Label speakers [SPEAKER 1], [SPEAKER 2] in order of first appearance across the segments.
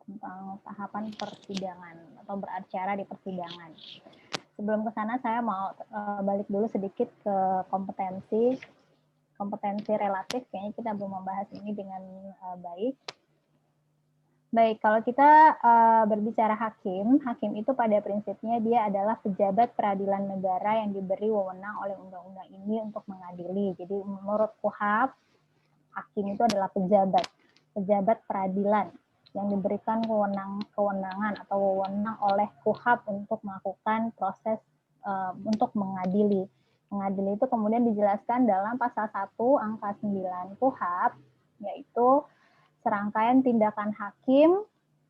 [SPEAKER 1] tentang tahapan persidangan atau beracara di persidangan. Sebelum ke sana saya mau balik dulu sedikit ke kompetensi relatif. Kayaknya kita belum membahas ini dengan baik. Baik, kalau kita berbicara hakim itu pada prinsipnya dia adalah pejabat peradilan negara yang diberi wewenang oleh undang-undang ini untuk mengadili. Jadi menurut KUHP, hakim itu adalah pejabat peradilan yang diberikan kewenangan atau wewenang oleh KUHP untuk melakukan proses untuk mengadili. Mengadili itu kemudian dijelaskan dalam pasal 1 angka 9 KUHP, yaitu serangkaian tindakan hakim.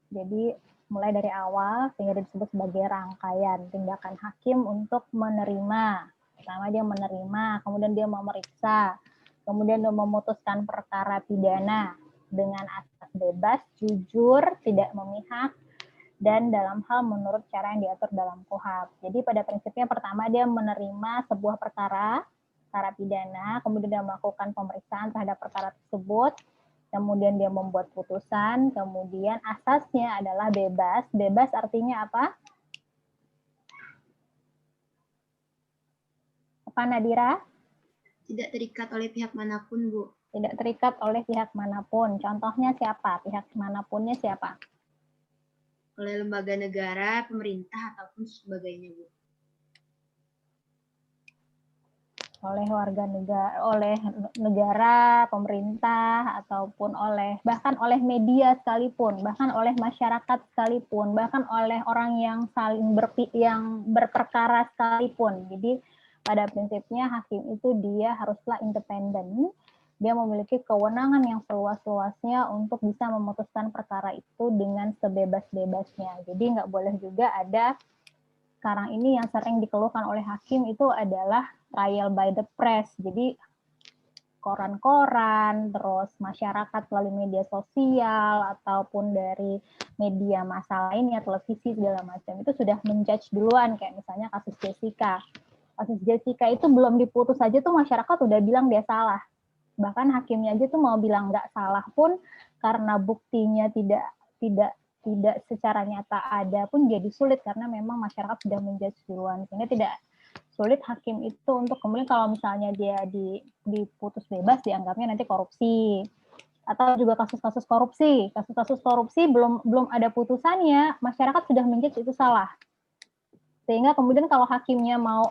[SPEAKER 1] Jadi mulai dari awal sehingga disebut sebagai rangkaian tindakan hakim untuk menerima. Pertama dia menerima, kemudian dia memeriksa, kemudian dia memutuskan perkara pidana dengan asas bebas, jujur, tidak memihak, dan dalam hal menurut cara yang diatur dalam KUHP. Jadi pada prinsipnya pertama dia menerima sebuah perkara pidana, kemudian dia melakukan pemeriksaan terhadap perkara tersebut, kemudian dia membuat putusan, kemudian asasnya adalah bebas. Bebas artinya apa? Apa Nadira?
[SPEAKER 2] Tidak terikat oleh pihak manapun, Bu.
[SPEAKER 1] Tidak terikat oleh pihak manapun. Contohnya siapa? Pihak manapunnya siapa?
[SPEAKER 2] Oleh lembaga negara, pemerintah, ataupun sebagainya, Bu.
[SPEAKER 1] Oleh warga negara, oleh negara, pemerintah, ataupun bahkan oleh media sekalipun, bahkan oleh masyarakat sekalipun, bahkan oleh orang yang saling berperkara sekalipun. Jadi pada prinsipnya hakim itu dia haruslah independen, dia memiliki kewenangan yang seluas-luasnya untuk bisa memutuskan perkara itu dengan sebebas-bebasnya. Jadi nggak boleh juga ada sekarang ini yang sering dikeluhkan oleh hakim itu adalah trial by the press. Jadi koran-koran, terus masyarakat melalui media sosial ataupun dari media massa lainnya, televisi segala macam itu sudah menjudge duluan, kayak misalnya kasus Jessica. Kasus Jessica itu belum diputus aja tuh masyarakat udah bilang dia salah. Bahkan hakimnya aja tuh mau bilang nggak salah pun karena buktinya tidak secara nyata ada pun jadi sulit karena memang masyarakat sudah menjudge duluan, sehingga tidak sulit hakim itu untuk kemudian kalau misalnya dia diputus bebas dianggapnya nanti korupsi, atau juga kasus-kasus korupsi belum ada putusannya masyarakat sudah menjudge itu salah, sehingga kemudian kalau hakimnya mau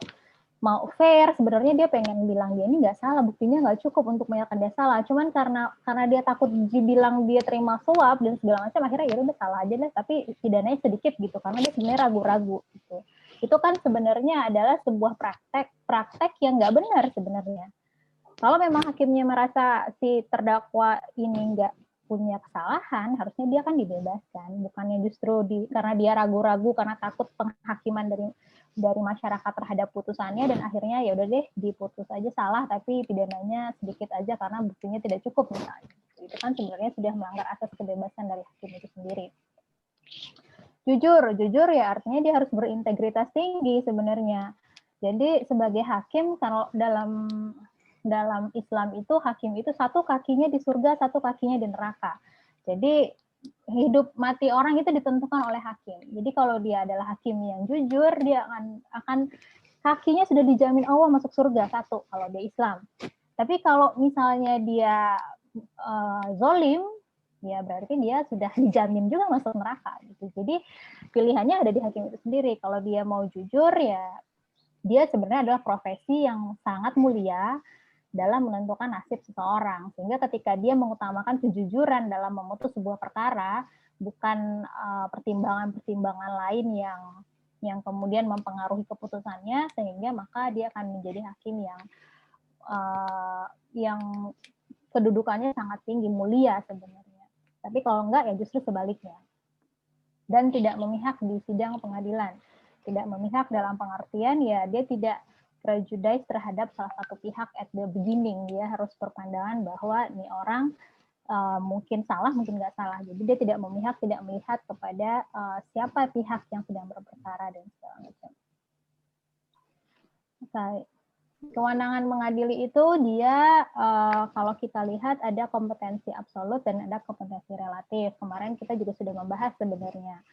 [SPEAKER 1] fair sebenarnya dia pengen bilang dia ini nggak salah, buktinya nggak cukup untuk menyatakan dia salah, cuman karena dia takut dibilang dia terima suap dan segala macam akhirnya ya udah salah aja deh, tapi pidananya sedikit gitu karena dia sebenarnya ragu-ragu gitu. Itu kan sebenarnya adalah sebuah praktek yang nggak benar sebenarnya. Kalau memang hakimnya merasa si terdakwa ini nggak punya kesalahan, harusnya dia kan dibebaskan, bukannya justru karena dia ragu-ragu karena takut penghakiman dari masyarakat terhadap putusannya dan akhirnya ya udah deh diputus aja salah tapi pidananya sedikit aja karena buktinya tidak cukup misalnya. Itu kan sebenarnya sudah melanggar asas kebebasan dari hakim itu sendiri. Jujur ya artinya dia harus berintegritas tinggi sebenarnya. Jadi sebagai hakim kalau dalam Islam itu hakim itu satu kakinya di surga, satu kakinya di neraka. Jadi hidup mati orang itu ditentukan oleh hakim. Jadi kalau dia adalah hakim yang jujur, dia akan kakinya sudah dijamin Allah masuk surga satu kalau dia Islam. Tapi kalau misalnya dia zolim, ya berarti dia sudah dijamin juga masuk neraka gitu. Jadi pilihannya ada di hakim itu sendiri. Kalau dia mau jujur ya dia sebenarnya adalah profesi yang sangat mulia dalam menentukan nasib seseorang. Sehingga ketika dia mengutamakan kejujuran dalam memutus sebuah perkara, bukan pertimbangan-pertimbangan lain yang kemudian mempengaruhi keputusannya, sehingga maka dia akan menjadi hakim yang kedudukannya sangat tinggi, mulia sebenarnya. Tapi kalau enggak ya justru sebaliknya. Dan tidak memihak di sidang pengadilan. Tidak memihak dalam pengertian ya dia tidak prejudice terhadap salah satu pihak at the beginning. Dia harus berpandangan bahwa ini orang mungkin salah, mungkin nggak salah. Jadi dia tidak memihak, tidak melihat kepada siapa pihak yang sedang berperkara dan segala macam. Okay. Kewenangan mengadili itu dia kalau kita lihat ada kompetensi absolut dan ada kompetensi relatif. Kemarin kita juga sudah membahas sebenarnya.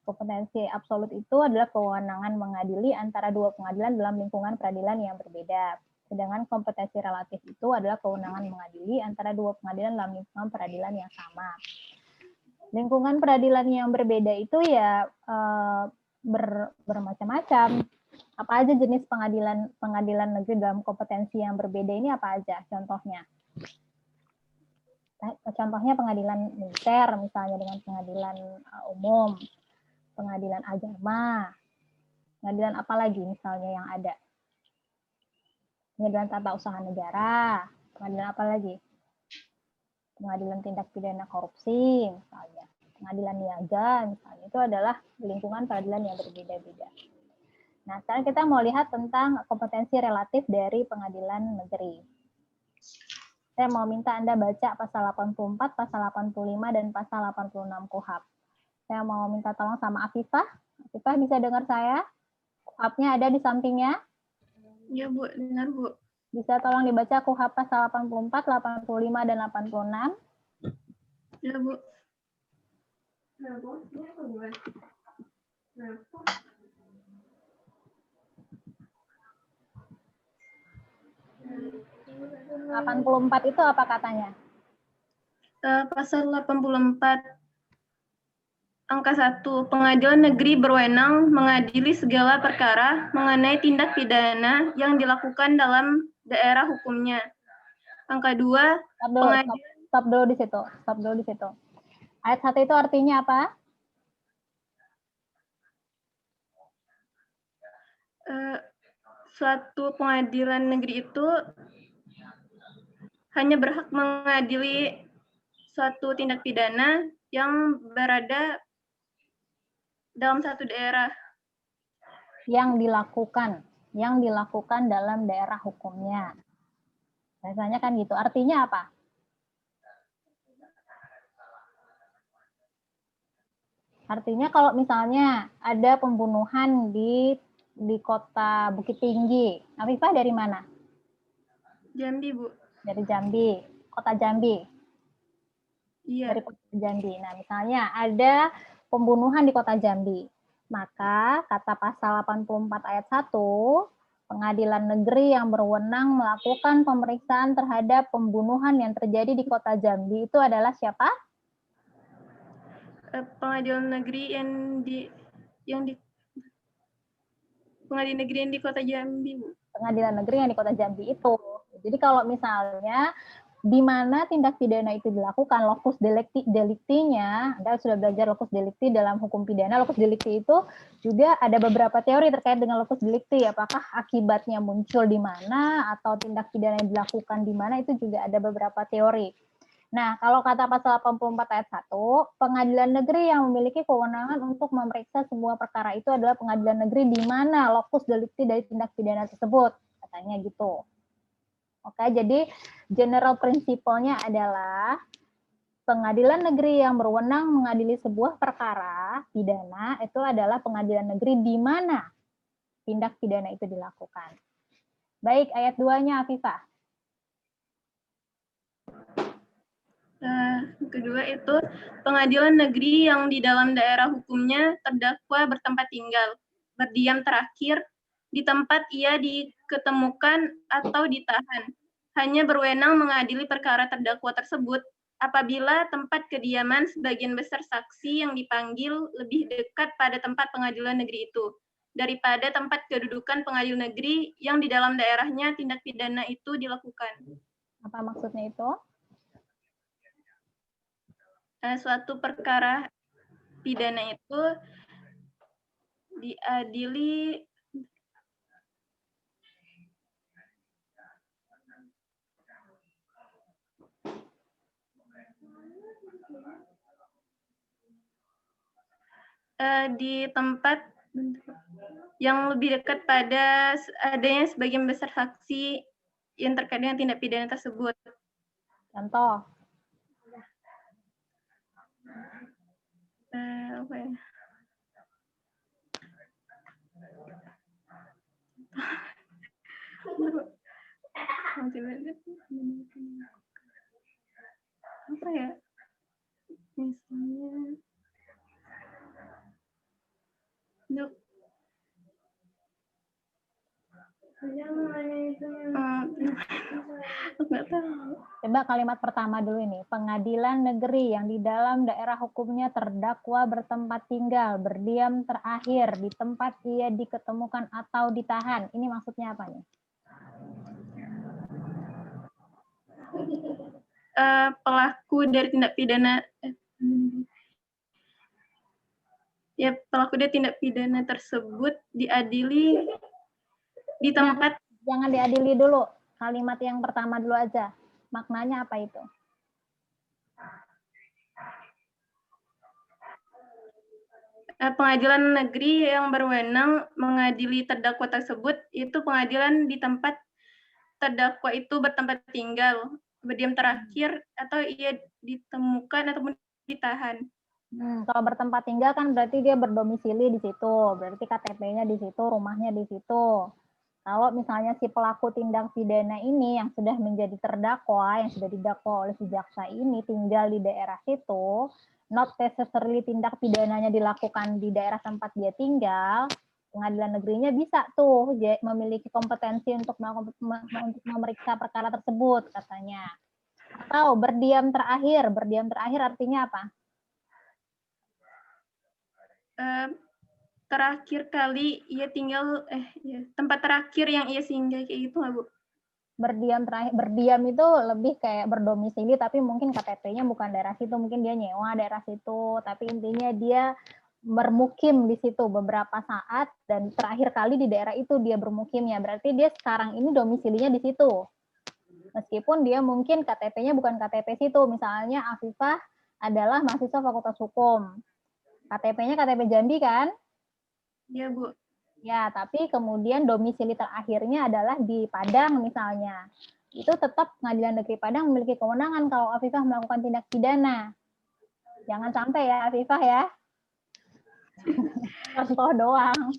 [SPEAKER 1] Kompetensi absolut itu adalah kewenangan mengadili antara dua pengadilan dalam lingkungan peradilan yang berbeda. Sedangkan kompetensi relatif itu adalah kewenangan mengadili antara dua pengadilan dalam lingkungan peradilan yang sama. Lingkungan peradilan yang berbeda itu ya bermacam-macam. Apa aja jenis pengadilan negeri dalam kompetensi yang berbeda ini apa aja contohnya? Contohnya pengadilan militer misalnya dengan pengadilan umum, pengadilan agama, pengadilan apa lagi misalnya yang ada? Pengadilan tata usaha negara, pengadilan apa lagi? Pengadilan tindak pidana korupsi misalnya, pengadilan niaga misalnya, itu adalah lingkungan peradilan yang berbeda-beda. Nah, sekarang kita mau lihat tentang kompetensi relatif dari pengadilan negeri. Saya mau minta Anda baca pasal 84, pasal 85, dan pasal 86 KUHP. Saya mau minta tolong sama Afifah. Afifah bisa dengar saya? KUHP-nya ada di sampingnya?
[SPEAKER 3] Ya, Bu. Dengar, Bu.
[SPEAKER 1] Bisa tolong dibaca KUHP pasal 84, 85, dan 86?
[SPEAKER 3] Ya, Bu.
[SPEAKER 1] Nah, 84 itu apa katanya?
[SPEAKER 3] Pasal 84 angka 1, pengadilan negeri berwenang mengadili segala perkara mengenai tindak pidana yang dilakukan dalam daerah hukumnya. Angka 2,
[SPEAKER 1] Stop dulu di situ. Stop dulu di situ. Ayat 1 itu artinya apa?
[SPEAKER 3] Suatu pengadilan negeri itu hanya berhak mengadili suatu tindak pidana yang berada dalam satu daerah.
[SPEAKER 1] Yang dilakukan dalam daerah hukumnya. Biasanya kan gitu. Artinya apa? Artinya kalau misalnya ada pembunuhan di kota Bukit Tinggi. Afifah dari mana?
[SPEAKER 3] Jambi, Bu.
[SPEAKER 1] Dari Jambi. Kota Jambi.
[SPEAKER 3] Iya.
[SPEAKER 1] Dari kota Jambi. Nah, misalnya ada pembunuhan di kota Jambi. Maka kata pasal 84 ayat 1, pengadilan negeri yang berwenang melakukan pemeriksaan terhadap pembunuhan yang terjadi di kota Jambi itu adalah siapa?
[SPEAKER 3] Pengadilan negeri pengadilan negeri yang di kota Jambi, Bu.
[SPEAKER 1] Pengadilan negeri yang di kota Jambi itu. Jadi kalau misalnya di mana tindak pidana itu dilakukan, locus delicti-nya, Anda sudah belajar locus delicti dalam hukum pidana. Locus delicti itu juga ada beberapa teori terkait dengan locus delicti, apakah akibatnya muncul di mana atau tindak pidana yang dilakukan di mana, itu juga ada beberapa teori. Nah, kalau kata pasal 84 ayat 1, pengadilan negeri yang memiliki kewenangan untuk memeriksa semua perkara itu adalah pengadilan negeri di mana locus delicti dari tindak pidana tersebut, katanya gitu. Oke, jadi general prinsipalnya adalah pengadilan negeri yang berwenang mengadili sebuah perkara pidana itu adalah pengadilan negeri di mana tindak pidana itu dilakukan. Baik, ayat 2-nya Afifah.
[SPEAKER 3] Kedua itu pengadilan negeri yang di dalam daerah hukumnya terdakwa bertempat tinggal, berdiam terakhir di tempat ia diketemukan atau ditahan, hanya berwenang mengadili perkara terdakwa tersebut apabila tempat kediaman sebagian besar saksi yang dipanggil lebih dekat pada tempat pengadilan negeri itu daripada tempat kedudukan pengadilan negeri yang di dalam daerahnya tindak pidana itu dilakukan.
[SPEAKER 1] Apa maksudnya itu?
[SPEAKER 3] Suatu perkara pidana itu diadili di tempat yang lebih dekat pada adanya sebagian besar saksi yang terkait dengan tindak pidana tersebut.
[SPEAKER 1] Contoh.
[SPEAKER 3] Apa ya? Apa ya? Misalnya, nggak tahu.
[SPEAKER 1] Coba kalimat pertama dulu ini. Pengadilan negeri yang di dalam daerah hukumnya terdakwa bertempat tinggal, berdiam terakhir di tempat ia diketemukan atau ditahan. Ini maksudnya apa nih?
[SPEAKER 3] Pelaku dari tindak pidana pelaku dari tindak pidana tersebut diadili di tempat.
[SPEAKER 1] Jangan diadili dulu. Kalimat yang pertama dulu aja. Maknanya apa itu?
[SPEAKER 3] Pengadilan negeri yang berwenang mengadili terdakwa tersebut itu pengadilan di tempat terdakwa itu bertempat tinggal, berdiam terakhir, atau ia ditemukan ataupun ditahan.
[SPEAKER 1] Kalau bertempat tinggal kan berarti dia berdomisili di situ, berarti KTP-nya di situ, rumahnya di situ. Kalau misalnya si pelaku tindak pidana ini yang sudah menjadi terdakwa, yang sudah didakwa oleh si jaksa ini tinggal di daerah situ, not necessarily tindak pidananya dilakukan di daerah tempat dia tinggal, pengadilan negerinya bisa tuh memiliki kompetensi untuk memeriksa perkara tersebut katanya. Atau berdiam terakhir artinya apa?
[SPEAKER 3] Terakhir kali ia tinggal, tempat terakhir yang ia singgah kayak gitu nggak, Bu?
[SPEAKER 1] Berdiam itu lebih kayak berdomisili, tapi mungkin KTP-nya bukan daerah situ, mungkin dia nyewa daerah situ, tapi intinya dia bermukim di situ beberapa saat, dan terakhir kali di daerah itu dia bermukimnya, berarti dia sekarang ini domisilinya di situ. Meskipun dia mungkin KTP-nya bukan KTP situ, misalnya Afifah adalah mahasiswa Fakultas Hukum. KTP-nya KTP Jambi kan?
[SPEAKER 3] Iya, Bu.
[SPEAKER 1] Ya, tapi kemudian domisili terakhirnya adalah di Padang misalnya. Itu tetap Pengadilan Negeri Padang memiliki kewenangan kalau Afifah melakukan tindak pidana. Jangan sampai ya Afifah ya. Contoh doang.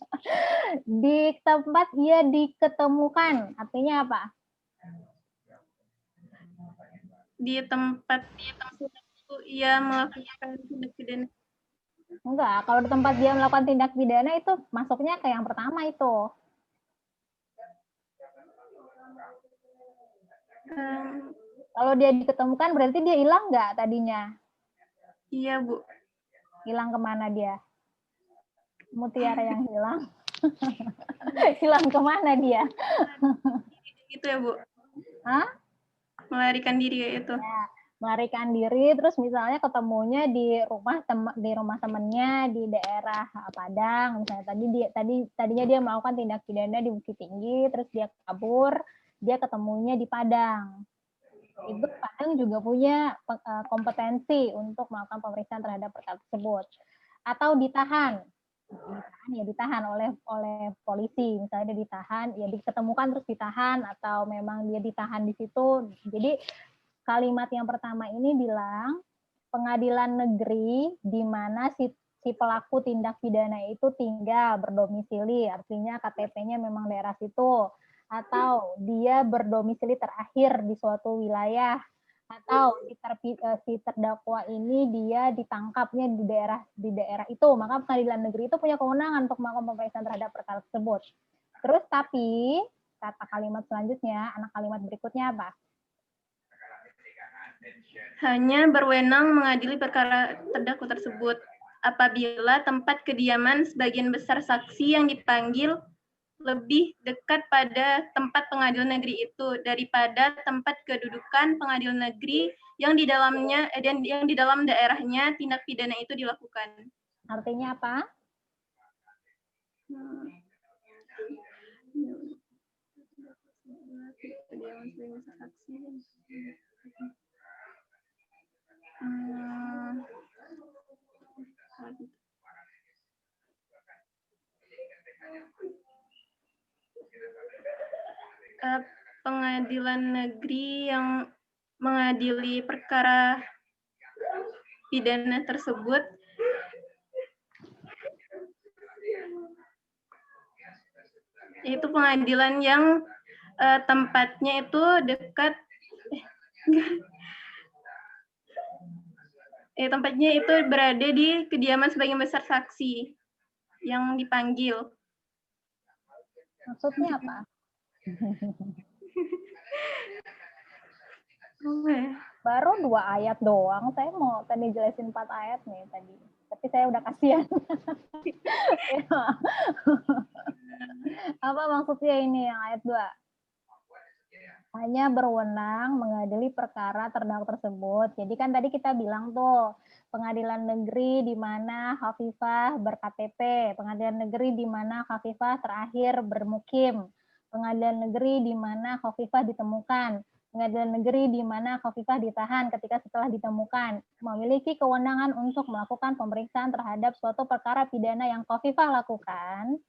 [SPEAKER 1] Di tempat ia diketemukan, artinya apa?
[SPEAKER 3] Di tempat ia melakukan tindak pidana.
[SPEAKER 1] Enggak, kalau di tempat dia melakukan tindak pidana itu masuknya ke yang pertama itu. Kalau dia diketemukan berarti dia hilang nggak tadinya?
[SPEAKER 3] Iya, Bu.
[SPEAKER 1] Hilang kemana dia? Mutiara yang hilang. Hilang kemana dia?
[SPEAKER 3] Gitu ya, Bu?
[SPEAKER 1] Hah?
[SPEAKER 3] Melarikan diri ya itu.
[SPEAKER 1] Ya, melarikan diri, terus misalnya ketemunya di rumah temennya di daerah Padang, misalnya tadinya dia melakukan tindak pidana di Bukit Tinggi, terus dia kabur, dia ketemunya di Padang. Itu Padang juga punya kompetensi untuk melakukan pemeriksaan terhadap perkara tersebut. Atau ditahan oleh polisi, misalnya dia ditahan, ya diketemukan terus ditahan, atau memang dia ditahan di situ. Jadi kalimat yang pertama ini bilang pengadilan negeri di mana si pelaku tindak pidana itu tinggal berdomisili, artinya KTP-nya memang daerah situ, atau dia berdomisili terakhir di suatu wilayah, atau si terdakwa ini dia ditangkapnya di daerah itu, maka pengadilan negeri itu punya kewenangan untuk melakukan pemeriksaan terhadap perkara tersebut. Terus tapi kata kalimat selanjutnya, anak kalimat berikutnya apa?
[SPEAKER 3] Hanya berwenang mengadili perkara terdakwa tersebut apabila tempat kediaman sebagian besar saksi yang dipanggil lebih dekat pada tempat pengadilan negeri itu daripada tempat kedudukan pengadilan negeri yang di dalamnya yang di dalam daerahnya tindak pidana itu dilakukan.
[SPEAKER 1] Artinya apa?
[SPEAKER 3] Pengadilan negeri yang mengadili perkara pidana tersebut yaitu pengadilan yang Tempatnya itu dekat tempatnya itu berada di kediaman sebagian besar saksi yang dipanggil.
[SPEAKER 1] Maksudnya apa? Baru 2 ayat doang. Saya mau tadi jelasin 4 ayat nih tadi. Tapi saya udah kasihan. Apa maksudnya ini yang ayat 2? Hanya berwenang mengadili perkara terdakwa tersebut. Jadi kan tadi kita bilang tuh, pengadilan negeri di mana Khafifah ber-KTP, pengadilan negeri di mana Khafifah terakhir bermukim, pengadilan negeri di mana Khafifah ditemukan, pengadilan negeri di mana Khafifah ditahan ketika setelah ditemukan, memiliki kewenangan untuk melakukan pemeriksaan terhadap suatu perkara pidana yang Khafifah lakukan,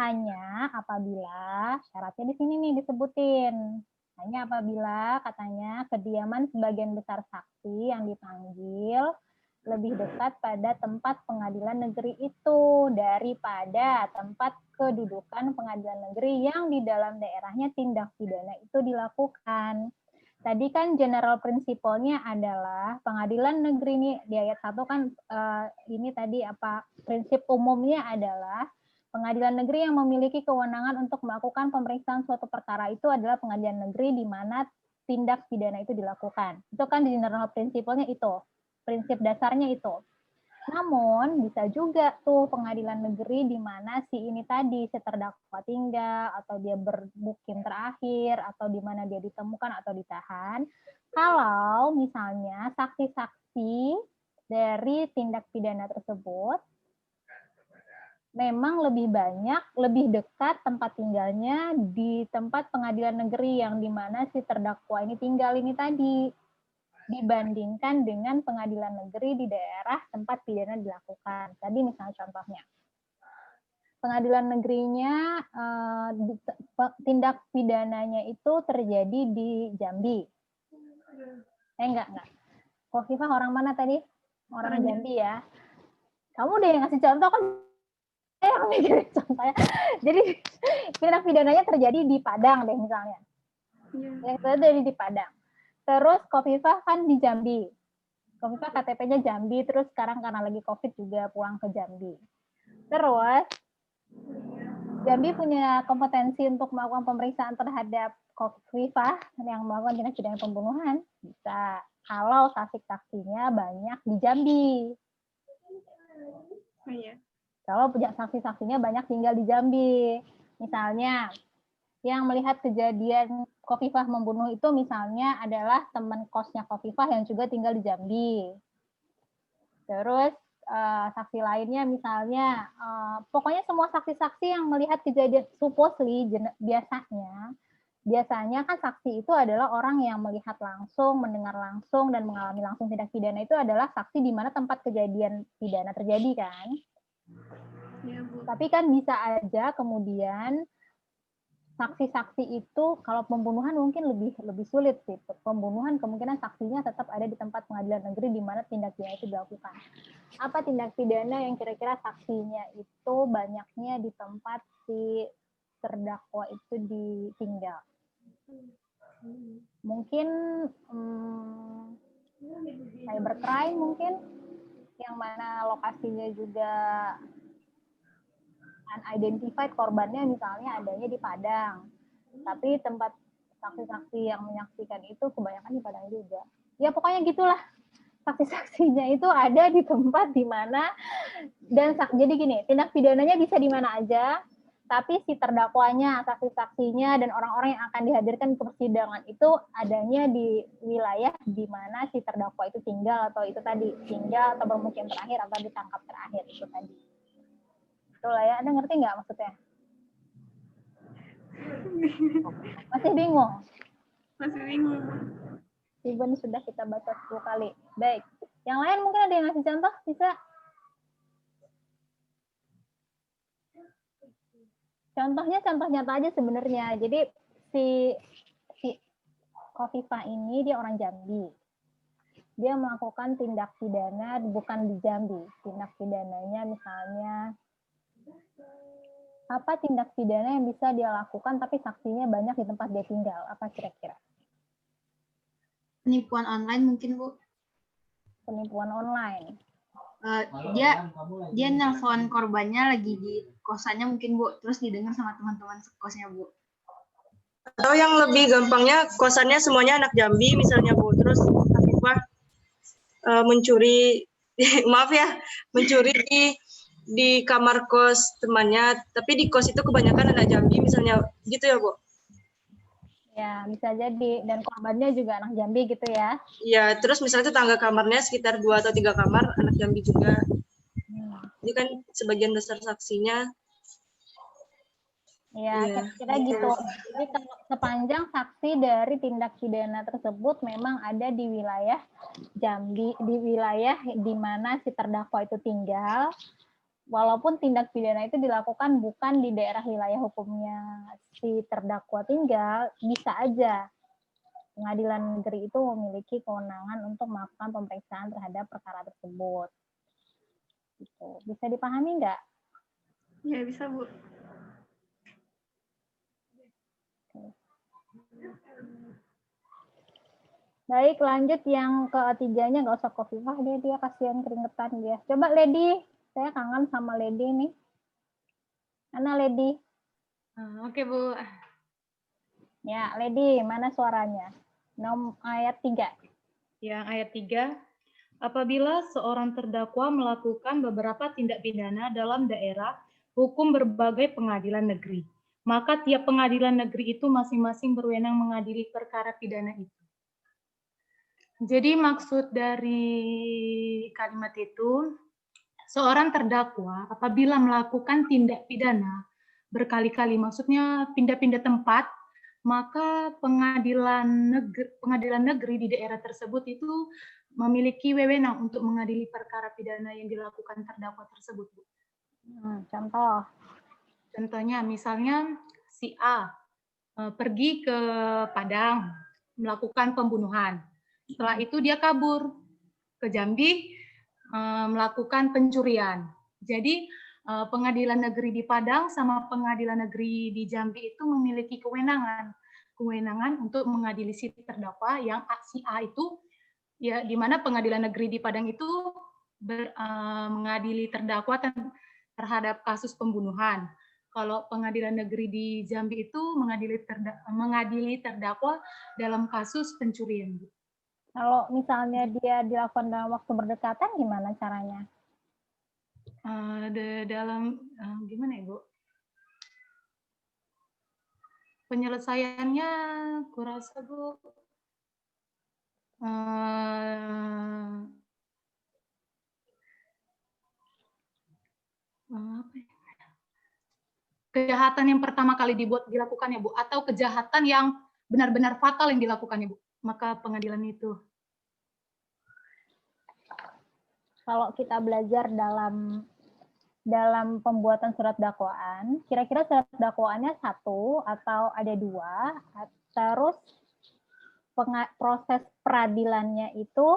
[SPEAKER 1] hanya apabila syaratnya di sini nih disebutin. Hanya apabila katanya kediaman sebagian besar saksi yang dipanggil lebih dekat pada tempat pengadilan negeri itu daripada tempat kedudukan pengadilan negeri yang di dalam daerahnya tindak pidana itu dilakukan. Tadi kan general principle-nya adalah pengadilan negeri ini di ayat 1 kan ini tadi apa prinsip umumnya adalah pengadilan negeri yang memiliki kewenangan untuk melakukan pemeriksaan suatu perkara itu adalah pengadilan negeri di mana tindak pidana itu dilakukan. Itu kan general principle-nya itu. Prinsip dasarnya itu. Namun bisa juga tuh pengadilan negeri di mana si ini tadi si terdakwa tinggal atau dia bermukim terakhir atau di mana dia ditemukan atau ditahan. Kalau misalnya saksi-saksi dari tindak pidana tersebut memang lebih banyak, lebih dekat tempat tinggalnya di tempat pengadilan negeri yang di mana si terdakwa ini tinggal ini tadi, dibandingkan dengan pengadilan negeri di daerah tempat pidana dilakukan. Tadi misalnya contohnya, pengadilan negerinya tindak pidananya itu terjadi di Jambi. Enggak. Khafifah orang mana tadi? Orang Jambi ya. Kamu udah yang ngasih contoh kan? Contohnya. Jadi tindak pidananya terjadi di Padang deh misalnya. Yang terjadi di Padang. Terus Khafifah kan di Jambi. Khafifah KTP-nya Jambi, terus sekarang karena lagi COVID juga pulang ke Jambi. Terus Jambi punya kompetensi untuk melakukan pemeriksaan terhadap Khafifah yang melakukan tindak pidana pembunuhan? Bisa. Kalau saksi-saksinya banyak di Jambi.
[SPEAKER 3] Iya.
[SPEAKER 1] Kalau punya saksi-saksinya banyak tinggal di Jambi. Misalnya, yang melihat kejadian Khafifah membunuh itu misalnya adalah teman kosnya Khafifah yang juga tinggal di Jambi. Terus saksi lainnya misalnya, pokoknya semua saksi-saksi yang melihat kejadian supposedly biasanya kan saksi itu adalah orang yang melihat langsung, mendengar langsung, dan mengalami langsung tindak pidana itu adalah saksi di mana tempat kejadian pidana terjadi kan.
[SPEAKER 3] Ya, Bu.
[SPEAKER 1] Tapi kan bisa aja kemudian saksi-saksi itu kalau pembunuhan mungkin lebih sulit sih. Pembunuhan kemungkinan saksinya tetap ada di tempat pengadilan negeri di mana tindak pidana itu dilakukan. Apa tindak pidana yang kira-kira saksinya itu banyaknya di tempat si terdakwa itu ditinggal? Mungkin cybercrime mungkin yang mana lokasinya juga unidentified, korbannya misalnya adanya di Padang, tapi tempat saksi-saksi yang menyaksikan itu kebanyakan di Padang juga. Ya pokoknya gitulah, saksi-saksinya itu ada di tempat di mana, dan jadi gini, tindak pidananya bisa di mana aja, tapi si terdakwanya, saksi-saksinya, dan orang-orang yang akan dihadirkan ke persidangan itu adanya di wilayah di mana si terdakwa itu tinggal, atau itu tadi tinggal atau bermukim terakhir atau ditangkap terakhir itu tadi. Itulah ya, Anda ngerti nggak maksudnya? Masih bingung?
[SPEAKER 3] Masih bingung.
[SPEAKER 1] Even sudah kita baca 10 kali. Baik. Yang lain mungkin ada yang ngasih contoh? Bisa? Contohnya contoh nyata aja sebenarnya. Jadi si Khafifah ini dia orang Jambi. Dia melakukan tindak pidana bukan di Jambi. Tindak pidananya misalnya Apa tindak pidana yang bisa dia lakukan tapi saksinya banyak di tempat dia tinggal? Apa kira-kira?
[SPEAKER 2] Penipuan online mungkin, Bu.
[SPEAKER 1] Penipuan online.
[SPEAKER 2] Dia nelpon korbannya lagi di kosannya mungkin, Bu. Terus didengar sama teman-teman sekosnya, Bu.
[SPEAKER 4] Atau yang lebih gampangnya kosannya semuanya anak Jambi misalnya, Bu. Terus Afifah mencuri maaf ya, mencuri di kamar kos temannya, tapi di kos itu kebanyakan anak Jambi misalnya, gitu ya, Bu?
[SPEAKER 1] Ya, bisa jadi. Dan korbannya juga anak Jambi gitu ya.
[SPEAKER 4] Iya, terus misalnya tetangga kamarnya sekitar 2 atau 3 kamar anak Jambi juga. Jadi kan sebagian besar saksinya.
[SPEAKER 1] Ya, kira-kira gitu. Jadi kalau sepanjang saksi dari tindak pidana tersebut memang ada di wilayah Jambi, di wilayah di mana si terdakwa itu tinggal, walaupun tindak pidana itu dilakukan bukan di daerah wilayah hukumnya si terdakwa tinggal, bisa aja pengadilan negeri itu memiliki kewenangan untuk melakukan pemeriksaan terhadap perkara tersebut. Gitu. Bisa dipahami nggak?
[SPEAKER 3] Ya, bisa, Bu.
[SPEAKER 1] Baik, lanjut yang ketiganya, nggak usah Kofifah, dia kasihan keringetan dia. Coba Lady, saya kangen sama Lady nih. Mana Lady?
[SPEAKER 5] Oke, Bu.
[SPEAKER 1] Ya, Lady, mana suaranya? Ayat 3.
[SPEAKER 5] Yang ayat 3, apabila seorang terdakwa melakukan beberapa tindak pidana dalam daerah hukum berbagai pengadilan negeri, maka tiap pengadilan negeri itu masing-masing berwenang mengadili perkara pidana itu. Jadi maksud dari kalimat itu, seorang terdakwa apabila melakukan tindak pidana berkali-kali, maksudnya pindah-pindah tempat, maka pengadilan negeri di daerah tersebut itu memiliki wewenang untuk mengadili perkara pidana yang dilakukan terdakwa tersebut.
[SPEAKER 1] Contoh.
[SPEAKER 5] Contohnya, misalnya si A pergi ke Padang melakukan pembunuhan. Setelah itu dia kabur ke Jambi melakukan pencurian. Jadi pengadilan negeri di Padang sama pengadilan negeri di Jambi itu memiliki kewenangan untuk mengadili si terdakwa yang si A itu, ya, di mana pengadilan negeri di Padang itu mengadili terdakwa terhadap kasus pembunuhan. Kalau pengadilan negeri di Jambi itu mengadili terdakwa dalam kasus pencurian.
[SPEAKER 1] Kalau misalnya dia dilakukan dalam waktu berdekatan, gimana caranya?
[SPEAKER 5] Gimana ya, Bu? Penyelesaiannya, kurasa, Bu, kejahatan yang pertama kali dilakukan ya, Bu, atau kejahatan yang benar-benar fatal yang dilakukan ya, Bu, maka pengadilan itu.
[SPEAKER 1] Kalau kita belajar dalam pembuatan surat dakwaan, kira-kira surat dakwaannya 1 atau ada 2, terus proses pengadilannya itu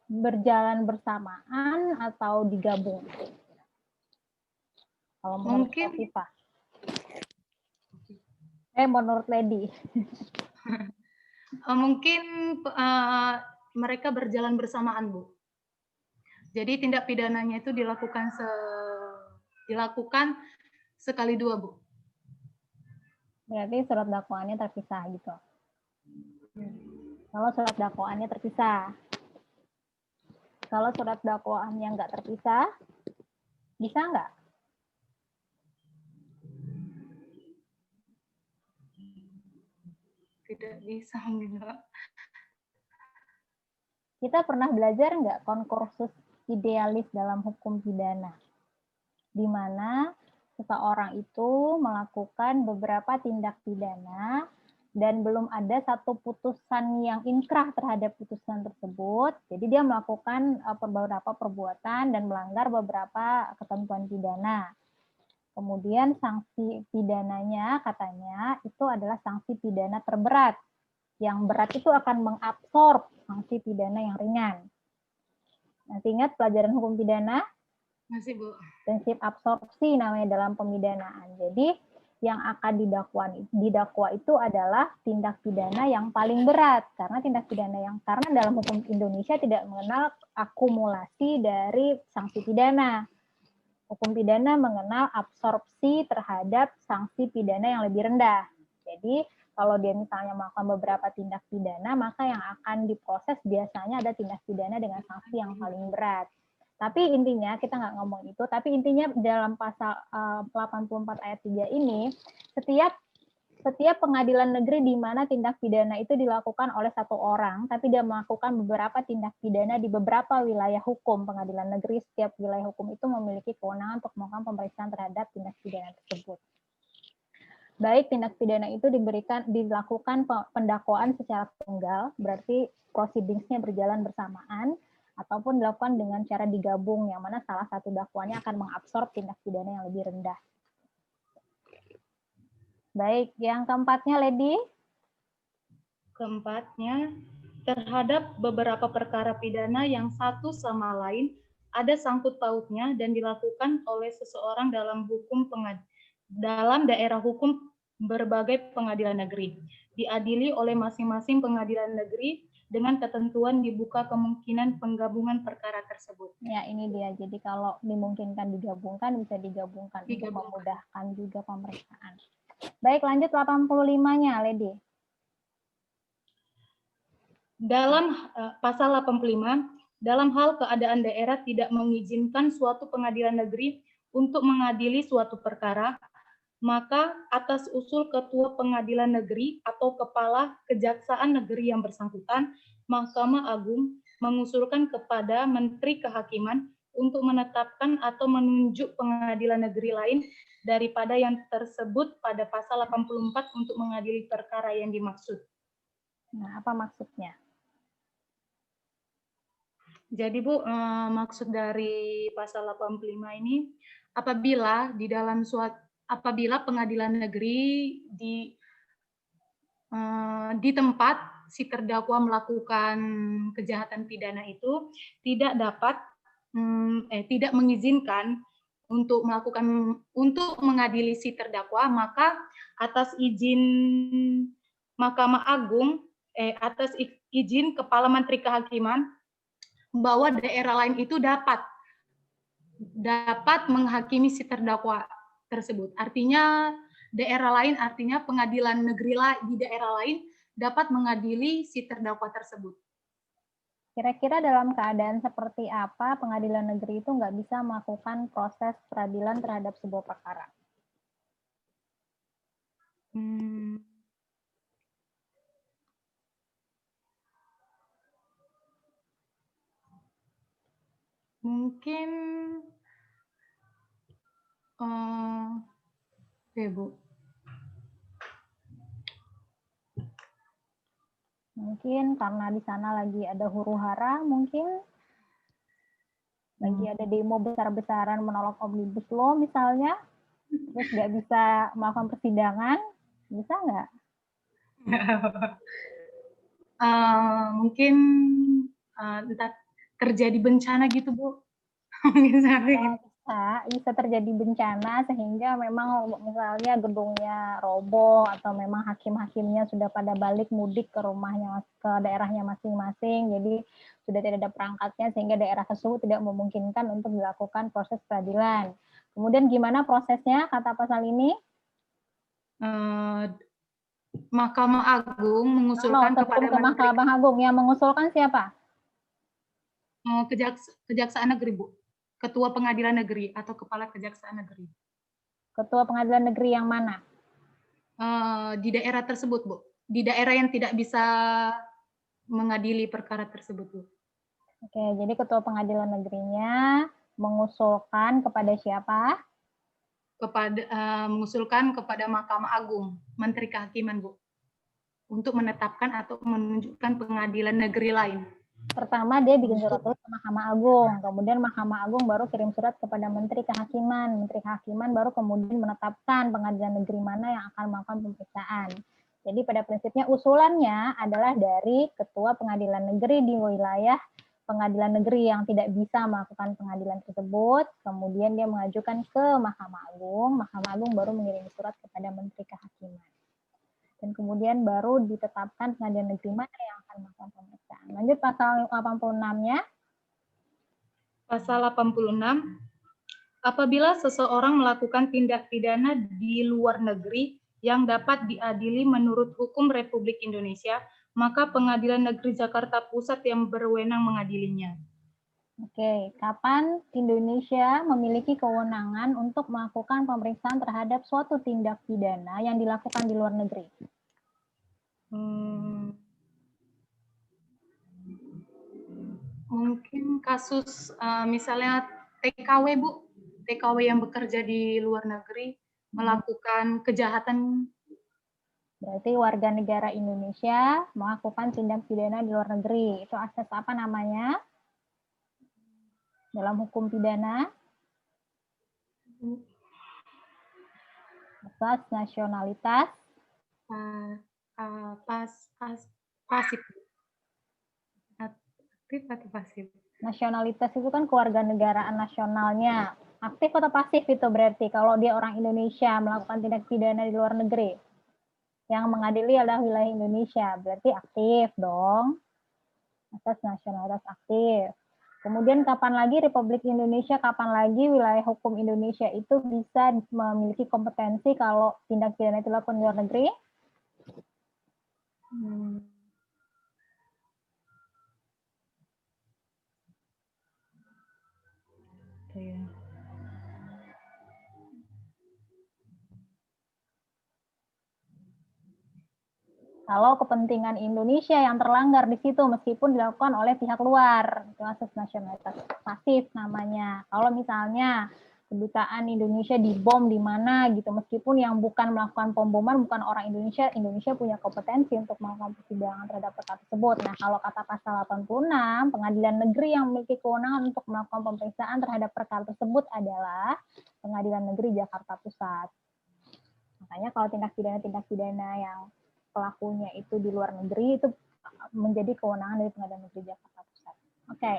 [SPEAKER 1] berjalan bersamaan atau digabung? Kalau menurut Kofifah. Menurut Lady.
[SPEAKER 5] Mungkin mereka berjalan bersamaan, Bu. Jadi tindak pidananya itu dilakukan sekali 2, Bu.
[SPEAKER 1] Berarti surat dakwaannya terpisah gitu. Kalau surat dakwaannya terpisah. Kalau surat dakwaannya nggak terpisah, bisa nggak?
[SPEAKER 5] Tidak bisa, enggak.
[SPEAKER 1] Kita pernah belajar nggak konkursus idealis dalam hukum pidana? Di mana seseorang itu melakukan beberapa tindak pidana dan belum ada satu putusan yang inkrah terhadap putusan tersebut. Jadi dia melakukan beberapa perbuatan dan melanggar beberapa ketentuan pidana. Kemudian sanksi pidananya katanya itu adalah sanksi pidana terberat. Yang berat itu akan mengabsorb sanksi pidana yang ringan. Nanti ingat pelajaran hukum pidana,
[SPEAKER 5] Masih, Bu.
[SPEAKER 1] Prinsip absorpsi namanya dalam pemidanaan. Jadi yang akan didakwa itu adalah tindak pidana yang paling berat, karena karena dalam hukum Indonesia tidak mengenal akumulasi dari sanksi pidana. Hukum pidana mengenal absorpsi terhadap sanksi pidana yang lebih rendah. Jadi kalau dia misalnya melakukan beberapa tindak pidana, maka yang akan diproses biasanya ada tindak pidana dengan sanksi yang paling berat. Tapi intinya kita nggak ngomong itu, tapi intinya dalam pasal 84 ayat 3 ini, setiap pengadilan negeri di mana tindak pidana itu dilakukan oleh satu orang, tapi dia melakukan beberapa tindak pidana di beberapa wilayah hukum pengadilan negeri, setiap wilayah hukum itu memiliki kewenangan untuk melakukan pemeriksaan terhadap tindak pidana tersebut. Baik tindak pidana itu dilakukan pendakwaan secara tunggal, berarti proceedingsnya berjalan bersamaan, ataupun dilakukan dengan cara digabung, yang mana salah satu dakwanya akan mengabsorb tindak pidana yang lebih rendah. Baik, yang keempatnya, Lady.
[SPEAKER 5] Keempatnya, terhadap beberapa perkara pidana yang satu sama lain ada sangkut pautnya dan dilakukan oleh seseorang dalam daerah hukum berbagai pengadilan negeri, diadili oleh masing-masing pengadilan negeri dengan ketentuan dibuka kemungkinan penggabungan perkara tersebut.
[SPEAKER 1] Ya, ini dia. Jadi kalau dimungkinkan digabungkan, bisa digabungkan untuk memudahkan juga pemeriksaan. Baik, lanjut 85-nya, Lady.
[SPEAKER 5] Dalam pasal 85, dalam hal keadaan daerah tidak mengizinkan suatu pengadilan negeri untuk mengadili suatu perkara, maka atas usul ketua pengadilan negeri atau kepala kejaksaan negeri yang bersangkutan, Mahkamah Agung mengusulkan kepada Menteri Kehakiman untuk menetapkan atau menunjuk pengadilan negeri lain daripada yang tersebut pada pasal 84 untuk mengadili perkara yang dimaksud.
[SPEAKER 1] Nah, apa maksudnya?
[SPEAKER 5] Jadi Bu, maksud dari pasal 85 ini, apabila pengadilan negeri di tempat si terdakwa melakukan kejahatan pidana itu tidak mengizinkan untuk mengadili si terdakwa, maka atas izin Mahkamah Agung, atas izin Kepala Menteri Kehakiman, bahwa daerah lain itu dapat menghakimi si terdakwa tersebut. Artinya daerah lain, artinya pengadilan negeri di daerah lain dapat mengadili si terdakwa tersebut.
[SPEAKER 1] Kira-kira dalam keadaan seperti apa pengadilan negeri itu nggak bisa melakukan proses peradilan terhadap sebuah perkara?
[SPEAKER 5] Mungkin Bu.
[SPEAKER 1] Mungkin karena di sana lagi ada huru-hara, mungkin lagi ada demo besar-besaran menolak Omnibus Law misalnya, terus nggak bisa melakukan persidangan, bisa nggak?
[SPEAKER 5] Mungkin entah terjadi bencana gitu Bu.
[SPEAKER 1] Bisa terjadi bencana sehingga memang misalnya gedungnya roboh atau memang hakim-hakimnya sudah pada balik mudik ke rumahnya, ke daerahnya masing-masing, jadi sudah tidak ada perangkatnya sehingga daerah tersebut tidak memungkinkan untuk dilakukan proses peradilan. Kemudian gimana prosesnya kata pasal ini?
[SPEAKER 5] Mahkamah Agung mengusulkan kepada
[SPEAKER 1] Mahkamah Agung yang mengusulkan siapa?
[SPEAKER 5] Kejaksaan Negeri Bu. Ketua Pengadilan Negeri atau Kepala Kejaksaan Negeri.
[SPEAKER 1] Ketua Pengadilan Negeri yang mana?
[SPEAKER 5] Di daerah tersebut, Bu. Di daerah yang tidak bisa mengadili perkara tersebut, Bu.
[SPEAKER 1] Oke, jadi Ketua Pengadilan Negerinya mengusulkan kepada siapa?
[SPEAKER 5] Mengusulkan kepada Mahkamah Agung, Menteri Kehakiman, Bu. Untuk menetapkan atau menunjukkan pengadilan negeri lain.
[SPEAKER 1] Pertama dia bikin surat dulu ke Mahkamah Agung, kemudian Mahkamah Agung baru kirim surat kepada Menteri Kehakiman, Menteri Kehakiman baru kemudian menetapkan pengadilan negeri mana yang akan melakukan pemeriksaan. Jadi pada prinsipnya usulannya adalah dari Ketua Pengadilan Negeri di wilayah pengadilan negeri yang tidak bisa melakukan pengadilan tersebut, kemudian dia mengajukan ke Mahkamah Agung baru mengirim surat kepada Menteri Kehakiman. Dan kemudian baru ditetapkan pengadilan negeri mana yang akan melakukan pemeriksaan. Lanjut pasal 86-nya.
[SPEAKER 5] Pasal 86, apabila seseorang melakukan tindak pidana di luar negeri yang dapat diadili menurut hukum Republik Indonesia, maka Pengadilan Negeri Jakarta Pusat yang berwenang mengadilinya.
[SPEAKER 1] Oke, kapan Indonesia memiliki kewenangan untuk melakukan pemeriksaan terhadap suatu tindak pidana yang dilakukan di luar negeri?
[SPEAKER 5] Mungkin kasus misalnya TKW, Bu. TKW yang bekerja di luar negeri melakukan kejahatan.
[SPEAKER 1] Berarti warga negara Indonesia melakukan tindak pidana di luar negeri. Itu asas apa namanya? Dalam hukum pidana? Asas nasionalitas.
[SPEAKER 5] Pasif. Aktif atau pasif?
[SPEAKER 1] Nasionalitas itu kan kewarganegaraan nasionalnya. Aktif atau pasif itu berarti kalau dia orang Indonesia melakukan tindak pidana di luar negeri. Yang mengadili adalah wilayah Indonesia, berarti aktif dong. Asas nasionalitas aktif. Kemudian kapan lagi Republik Indonesia, kapan lagi wilayah hukum Indonesia itu bisa memiliki kompetensi kalau tindak pidana itu dilakukan di luar negeri? Kalau kepentingan Indonesia yang terlanggar di situ meskipun dilakukan oleh pihak luar, itu asas nasionalitas pasif namanya. Kalau misalnya kedutaan Indonesia dibom di mana gitu, meskipun yang bukan melakukan pemboman bukan orang Indonesia, Indonesia punya kompetensi untuk melakukan persidangan terhadap perkara tersebut. Nah, kalau kata pasal 86, pengadilan negeri yang memiliki kewenangan untuk melakukan pemeriksaan terhadap perkara tersebut adalah Pengadilan Negeri Jakarta Pusat. Makanya kalau tindak pidana yang pelakunya itu di luar negeri itu menjadi kewenangan dari Pengadilan Negeri Jakarta Pusat. Oke.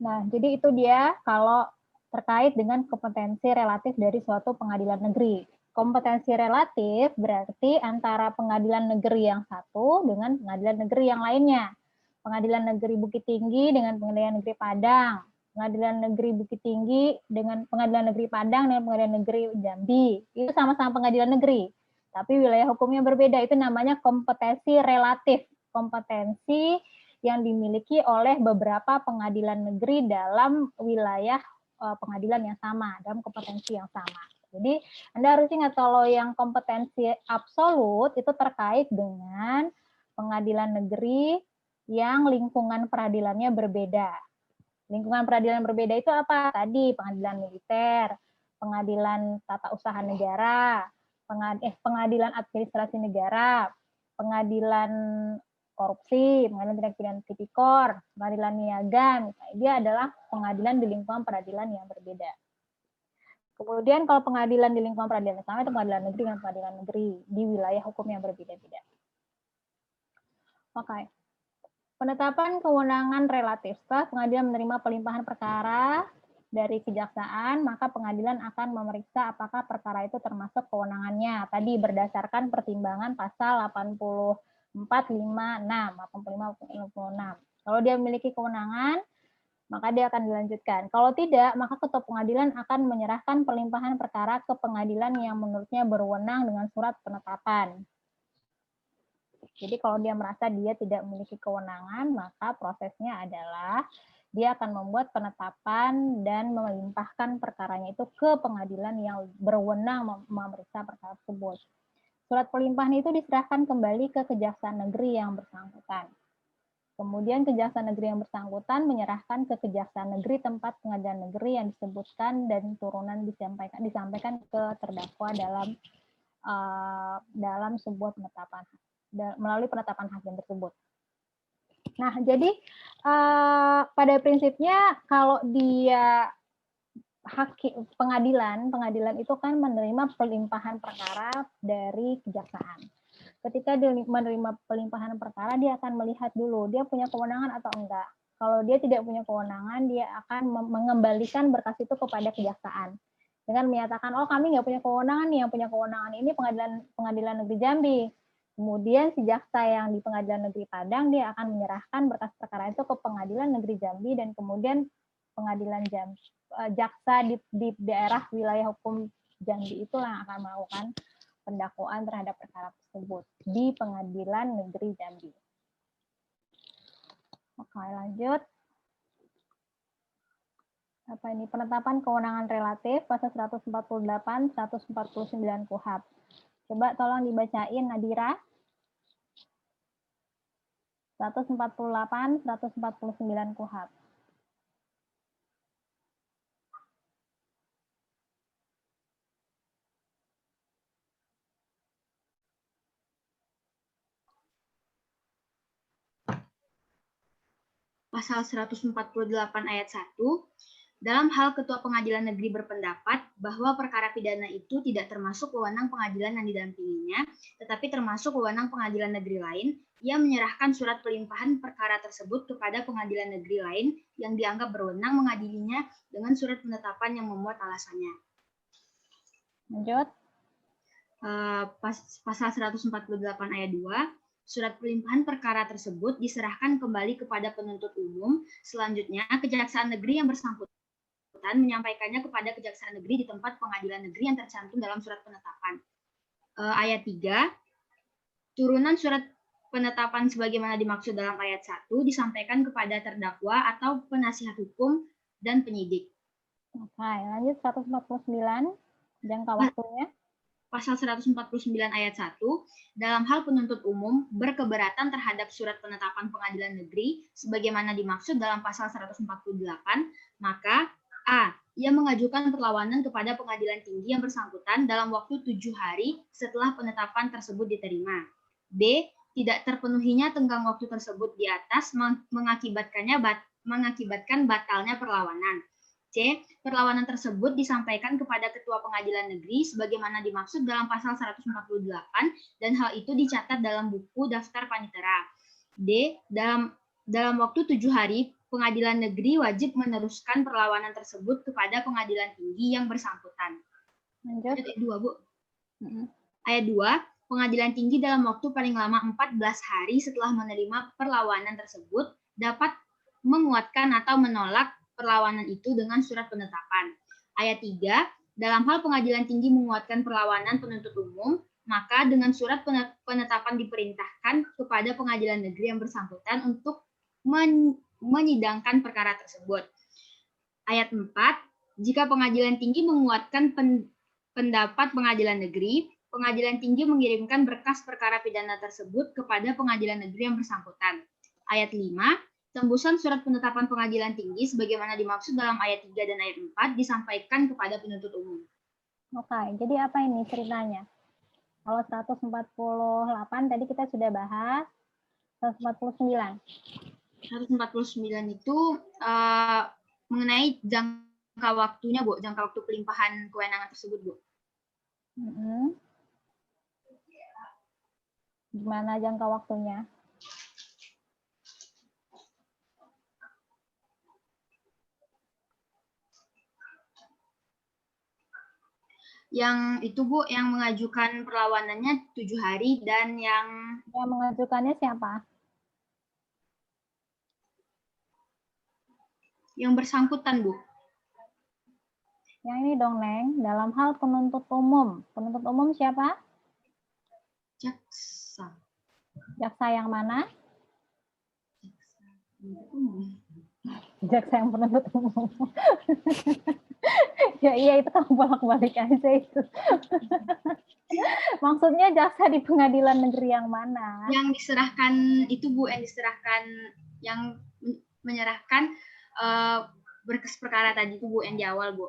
[SPEAKER 1] Nah, jadi itu dia kalau terkait dengan kompetensi relatif dari suatu pengadilan negeri. Kompetensi relatif berarti antara pengadilan negeri yang satu dengan pengadilan negeri yang lainnya. Pengadilan Negeri Bukit Tinggi dengan Pengadilan Negeri Padang. Pengadilan Negeri Bukit Tinggi dengan Pengadilan Negeri Padang dengan Pengadilan Negeri Jambi. Itu sama-sama pengadilan negeri. Tapi wilayah hukumnya berbeda, itu namanya kompetensi relatif. Kompetensi yang dimiliki oleh beberapa pengadilan negeri dalam wilayah pengadilan yang sama, dalam kompetensi yang sama. Jadi Anda harus ingat kalau yang kompetensi absolut itu terkait dengan pengadilan negeri yang lingkungan peradilannya berbeda. Lingkungan peradilan berbeda itu apa? Tadi pengadilan militer, pengadilan tata usaha negara, pengadilan administrasi negara, pengadilan korupsi, pengadilan tindak pidana tipikor, pengadilan niaga, misalnya dia adalah pengadilan di lingkungan peradilan yang berbeda. Kemudian kalau pengadilan di lingkungan peradilan yang sama itu pengadilan negeri dengan pengadilan negeri di wilayah hukum yang berbeda-beda. Oke. Penetapan kewenangan relatif. Setelah pengadilan menerima pelimpahan perkara dari kejaksaan, maka pengadilan akan memeriksa apakah perkara itu termasuk kewenangannya. Tadi berdasarkan pertimbangan pasal 84, 56. Kalau dia memiliki kewenangan, maka dia akan dilanjutkan. Kalau tidak, maka ketua pengadilan akan menyerahkan pelimpahan perkara ke pengadilan yang menurutnya berwenang dengan surat penetapan. Jadi kalau dia merasa dia tidak memiliki kewenangan, maka prosesnya adalah dia akan membuat penetapan dan melimpahkan perkaranya itu ke pengadilan yang berwenang memeriksa perkara tersebut. Surat pelimpahan itu diserahkan kembali ke Kejaksaan Negeri yang bersangkutan. Kemudian Kejaksaan Negeri yang bersangkutan menyerahkan ke Kejaksaan Negeri tempat pengadilan negeri yang disebutkan dan turunan disampaikan ke terdakwa dalam sebuah penetapan melalui penetapan hakim tersebut. Nah, jadi pada prinsipnya kalau dia pengadilan itu kan menerima pelimpahan perkara dari kejaksaan. ketika dia menerima pelimpahan perkara, dia akan melihat dulu dia punya kewenangan atau enggak. Kalau dia tidak punya kewenangan, dia akan mengembalikan berkas itu kepada kejaksaan dengan menyatakan, oh kami nggak punya kewenangan nih, yang punya kewenangan ini pengadilan negeri Jambi. Kemudian si jaksa yang di pengadilan negeri Padang, dia akan menyerahkan berkas perkara itu ke pengadilan negeri Jambi, dan kemudian pengadilan jaksa di daerah wilayah hukum Jambi itulah yang akan melakukan pendakwaan terhadap perkara tersebut di pengadilan negeri Jambi. Oke, lanjut. Apa ini? Penetapan kewenangan relatif pasal 148, 149 KUHP. Coba tolong dibacain Nadira. 148, 149 KUHP.
[SPEAKER 2] Pasal 148 ayat 1, dalam hal ketua pengadilan negeri berpendapat bahwa perkara pidana itu tidak termasuk wewenang pengadilan yang didampinginya, tetapi termasuk wewenang pengadilan negeri lain, ia menyerahkan surat pelimpahan perkara tersebut kepada pengadilan negeri lain yang dianggap berwenang mengadilinya dengan surat penetapan yang memuat alasannya.
[SPEAKER 1] Lanjut.
[SPEAKER 2] Pasal 148 ayat 2, surat pelimpahan perkara tersebut diserahkan kembali kepada penuntut umum. Selanjutnya, kejaksaan negeri yang bersangkutan menyampaikannya kepada kejaksaan negeri di tempat pengadilan negeri yang tercantum dalam surat penetapan. Ayat 3, turunan surat penetapan sebagaimana dimaksud dalam ayat 1 disampaikan kepada terdakwa atau penasihat hukum dan penyidik.
[SPEAKER 1] Oke, lanjut 149, jangka waktunya.
[SPEAKER 2] Pasal 149 ayat 1, dalam hal penuntut umum berkeberatan terhadap surat penetapan pengadilan negeri sebagaimana dimaksud dalam pasal 148, maka A. Ia mengajukan perlawanan kepada pengadilan tinggi yang bersangkutan dalam waktu 7 hari setelah penetapan tersebut diterima. B. Tidak terpenuhinya tenggang waktu tersebut di atas mengakibatkan batalnya perlawanan. C. Perlawanan tersebut disampaikan kepada Ketua Pengadilan Negeri sebagaimana dimaksud dalam pasal 148 dan hal itu dicatat dalam buku daftar panitera. D. Dalam waktu 7 hari, Pengadilan Negeri wajib meneruskan perlawanan tersebut kepada Pengadilan Tinggi yang bersangkutan.
[SPEAKER 1] Lanjut.
[SPEAKER 2] Ayat 2, Bu. Ayat 2, Pengadilan Tinggi dalam waktu paling lama 14 hari setelah menerima perlawanan tersebut dapat menguatkan atau menolak perlawanan itu dengan surat penetapan. Ayat 3, dalam hal pengadilan tinggi menguatkan perlawanan penuntut umum, maka dengan surat penetapan diperintahkan kepada pengadilan negeri yang bersangkutan untuk menyidangkan perkara tersebut. Ayat 4, jika pengadilan tinggi menguatkan pendapat pengadilan negeri, pengadilan tinggi mengirimkan berkas perkara pidana tersebut kepada pengadilan negeri yang bersangkutan. Ayat 5, tembusan surat penetapan pengadilan tinggi sebagaimana dimaksud dalam ayat 3 dan ayat 4 disampaikan kepada penuntut umum.
[SPEAKER 1] Oke, jadi apa ini ceritanya? Kalau 148 tadi kita sudah bahas, 149.
[SPEAKER 2] 149 itu mengenai jangka waktunya, Bu, jangka waktu pelimpahan kewenangan tersebut, Bu.
[SPEAKER 1] Gimana jangka waktunya?
[SPEAKER 2] Yang itu, Bu, yang mengajukan perlawanannya 7 hari dan yang
[SPEAKER 1] mengajukannya siapa?
[SPEAKER 2] Yang bersangkutan, Bu.
[SPEAKER 1] Yang ini dong, Neng. Dalam hal penuntut umum. Penuntut umum siapa?
[SPEAKER 2] Jaksa.
[SPEAKER 1] Jaksa yang mana?
[SPEAKER 2] Penuntut umum.
[SPEAKER 1] Jaksa yang penuntut umum. Ya iya, itu kamu bolak-balik aja itu. Maksudnya jaksa di pengadilan negeri yang mana?
[SPEAKER 2] Yang diserahkan itu, Bu, yang menyerahkan berkas perkara tadi itu, Bu, yang di awal, Bu.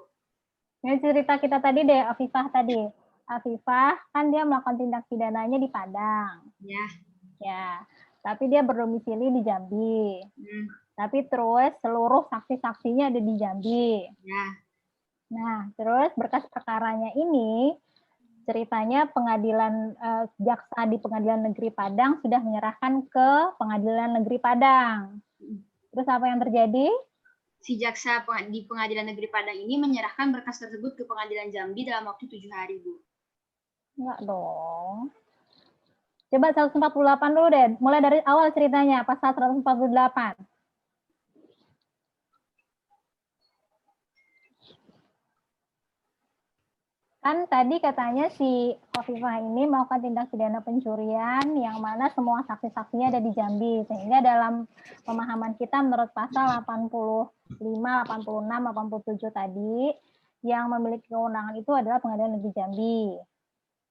[SPEAKER 1] Ini cerita kita tadi deh, Afifah tadi. Afifah kan dia melakukan tindak pidananya di Padang.
[SPEAKER 2] Ya.
[SPEAKER 1] Ya, tapi dia berdomisili di Jambi. Tapi terus seluruh saksi-saksinya ada di Jambi.
[SPEAKER 2] Ya.
[SPEAKER 1] Nah, terus berkas perkaranya ini ceritanya pengadilan jaksa di Pengadilan Negeri Padang sudah menyerahkan ke Pengadilan Negeri Padang. Terus apa yang terjadi?
[SPEAKER 2] Si jaksa di Pengadilan Negeri Padang ini menyerahkan berkas tersebut ke Pengadilan Jambi dalam waktu 7 hari, Bu.
[SPEAKER 1] Enggak dong. Coba 148 dulu deh. Mulai dari awal ceritanya, pasal 148. Kan tadi katanya si Khofifah ini melakukan tindak pidana pencurian yang mana semua saksi-saksinya ada di Jambi. Sehingga dalam pemahaman kita menurut pasal 85, 86, 87 tadi, yang memiliki kewenangan itu adalah Pengadilan Negeri Jambi.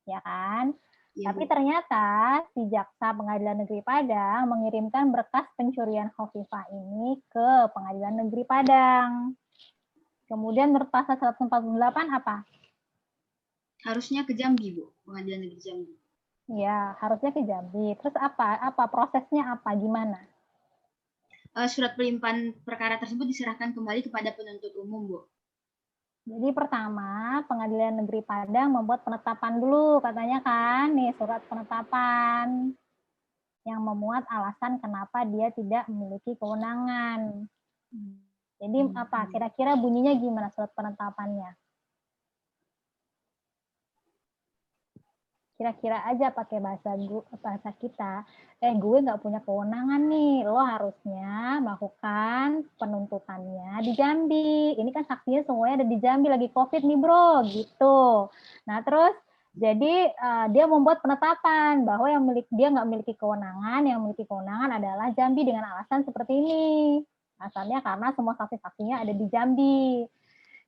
[SPEAKER 1] Ya kan?
[SPEAKER 2] Ya,
[SPEAKER 1] Tapi
[SPEAKER 2] Bu.
[SPEAKER 1] ternyata si jaksa Pengadilan Negeri Padang mengirimkan berkas pencurian Khofifah ini ke Pengadilan Negeri Padang. Kemudian menurut pasal 148 apa?
[SPEAKER 2] Harusnya ke Jambi, Bu. Pengadilan Negeri Jambi.
[SPEAKER 1] Ya, harusnya ke Jambi. Terus apa prosesnya apa? Gimana?
[SPEAKER 2] Surat pelimpahan perkara tersebut diserahkan kembali kepada penuntut umum, Bu.
[SPEAKER 1] Jadi pertama, Pengadilan Negeri Padang membuat penetapan dulu, katanya kan, nih surat penetapan yang memuat alasan kenapa dia tidak memiliki kewenangan. Jadi apa? Kira-kira bunyinya gimana surat penetapannya? Kira-kira aja pakai bahasa kita, gue nggak punya kewenangan nih, lo harusnya melakukan penuntutannya di Jambi. Ini kan saksinya semuanya ada di Jambi, lagi COVID nih bro, gitu. Nah terus jadi dia membuat penetapan bahwa dia nggak memiliki kewenangan, yang memiliki kewenangan adalah Jambi dengan alasan seperti ini. Alasannya karena semua saksi-saksinya ada di Jambi.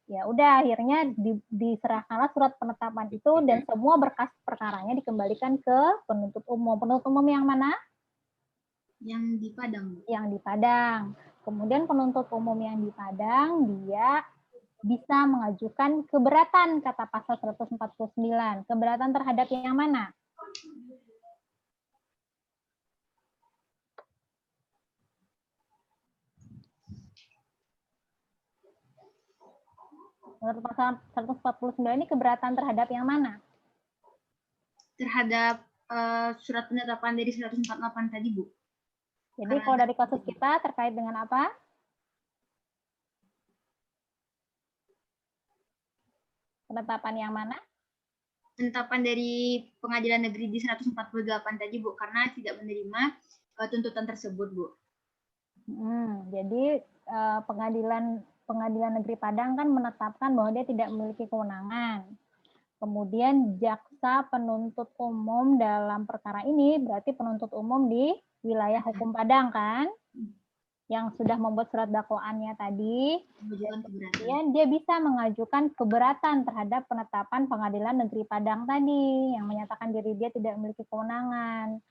[SPEAKER 1] Ya udah, akhirnya diserahkanlah surat penetapan itu dan semua berkas perkaranya dikembalikan ke penuntut umum. Penuntut umum yang mana?
[SPEAKER 2] Yang di Padang, Bu.
[SPEAKER 1] Yang di Padang. Kemudian penuntut umum yang di Padang dia bisa mengajukan keberatan kata pasal 149. Keberatan terhadap yang mana? Menurut pasal 149 ini keberatan terhadap yang mana?
[SPEAKER 2] Terhadap surat penetapan dari 148 tadi, Bu.
[SPEAKER 1] Jadi kalau dari kasus kita terkait dengan apa? Penetapan yang mana?
[SPEAKER 2] Penetapan dari Pengadilan Negeri di 148 tadi, Bu, karena tidak menerima tuntutan tersebut, Bu.
[SPEAKER 1] Jadi Pengadilan Negeri Padang kan menetapkan bahwa dia tidak memiliki kewenangan. Kemudian jaksa penuntut umum dalam perkara ini berarti penuntut umum di wilayah hukum Padang kan, yang sudah membuat surat dakwaannya tadi. Kemudian dia bisa mengajukan keberatan terhadap penetapan Pengadilan Negeri Padang tadi yang menyatakan diri dia tidak memiliki kewenangan.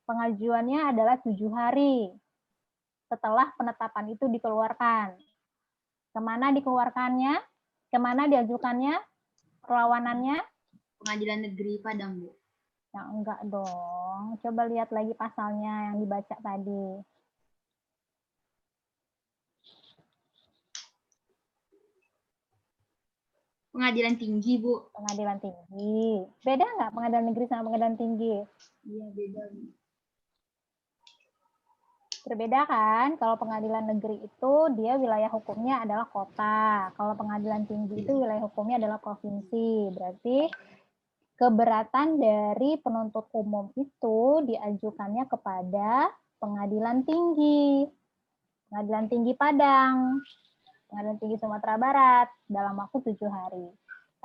[SPEAKER 1] Pengajuannya adalah 7 hari setelah penetapan itu dikeluarkan. Kemana dikeluarkannya? Kemana diajukannya? Perlawanannya?
[SPEAKER 2] Pengadilan Negeri Padang, Bu.
[SPEAKER 1] Ya enggak dong. Coba lihat lagi pasalnya yang dibaca tadi.
[SPEAKER 2] Pengadilan Tinggi, Bu.
[SPEAKER 1] Pengadilan Tinggi. Beda nggak Pengadilan Negeri sama Pengadilan Tinggi?
[SPEAKER 2] Iya, beda, Bu.
[SPEAKER 1] Berbeda kan? Kalau Pengadilan Negeri itu dia wilayah hukumnya adalah kota. Kalau Pengadilan Tinggi itu wilayah hukumnya adalah provinsi. Berarti keberatan dari penuntut umum itu diajukannya kepada Pengadilan Tinggi. Pengadilan Tinggi Padang. Pengadilan Tinggi Sumatera Barat dalam waktu 7 hari.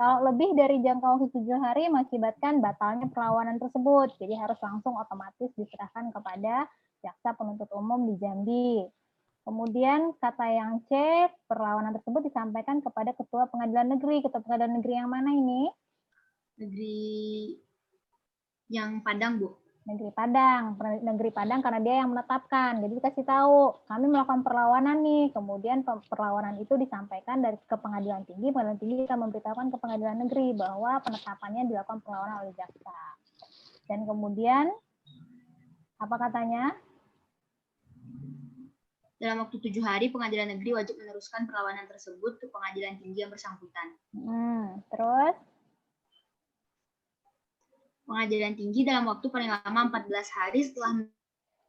[SPEAKER 1] Kalau lebih dari jangka waktu 7 hari mengakibatkan batalnya perlawanan tersebut. Jadi harus langsung otomatis diserahkan kepada jaksa penuntut umum di Jambi. Kemudian kata yang C, perlawanan tersebut disampaikan kepada Ketua Pengadilan Negeri. Ketua Pengadilan Negeri yang mana ini?
[SPEAKER 2] Negeri yang Padang, Bu.
[SPEAKER 1] Negeri Padang. Negeri Padang karena dia yang menetapkan. Jadi dikasih tahu, kami melakukan perlawanan nih. Kemudian perlawanan itu disampaikan ke Pengadilan Tinggi. Pengadilan Tinggi akan memberitahukan ke Pengadilan Negeri bahwa penetapannya dilakukan perlawanan oleh jaksa. Dan kemudian apa katanya?
[SPEAKER 2] Dalam waktu 7 hari, Pengadilan Negeri wajib meneruskan perlawanan tersebut ke Pengadilan Tinggi yang bersangkutan.
[SPEAKER 1] Terus?
[SPEAKER 2] Pengadilan tinggi dalam waktu paling lama 14 hari setelah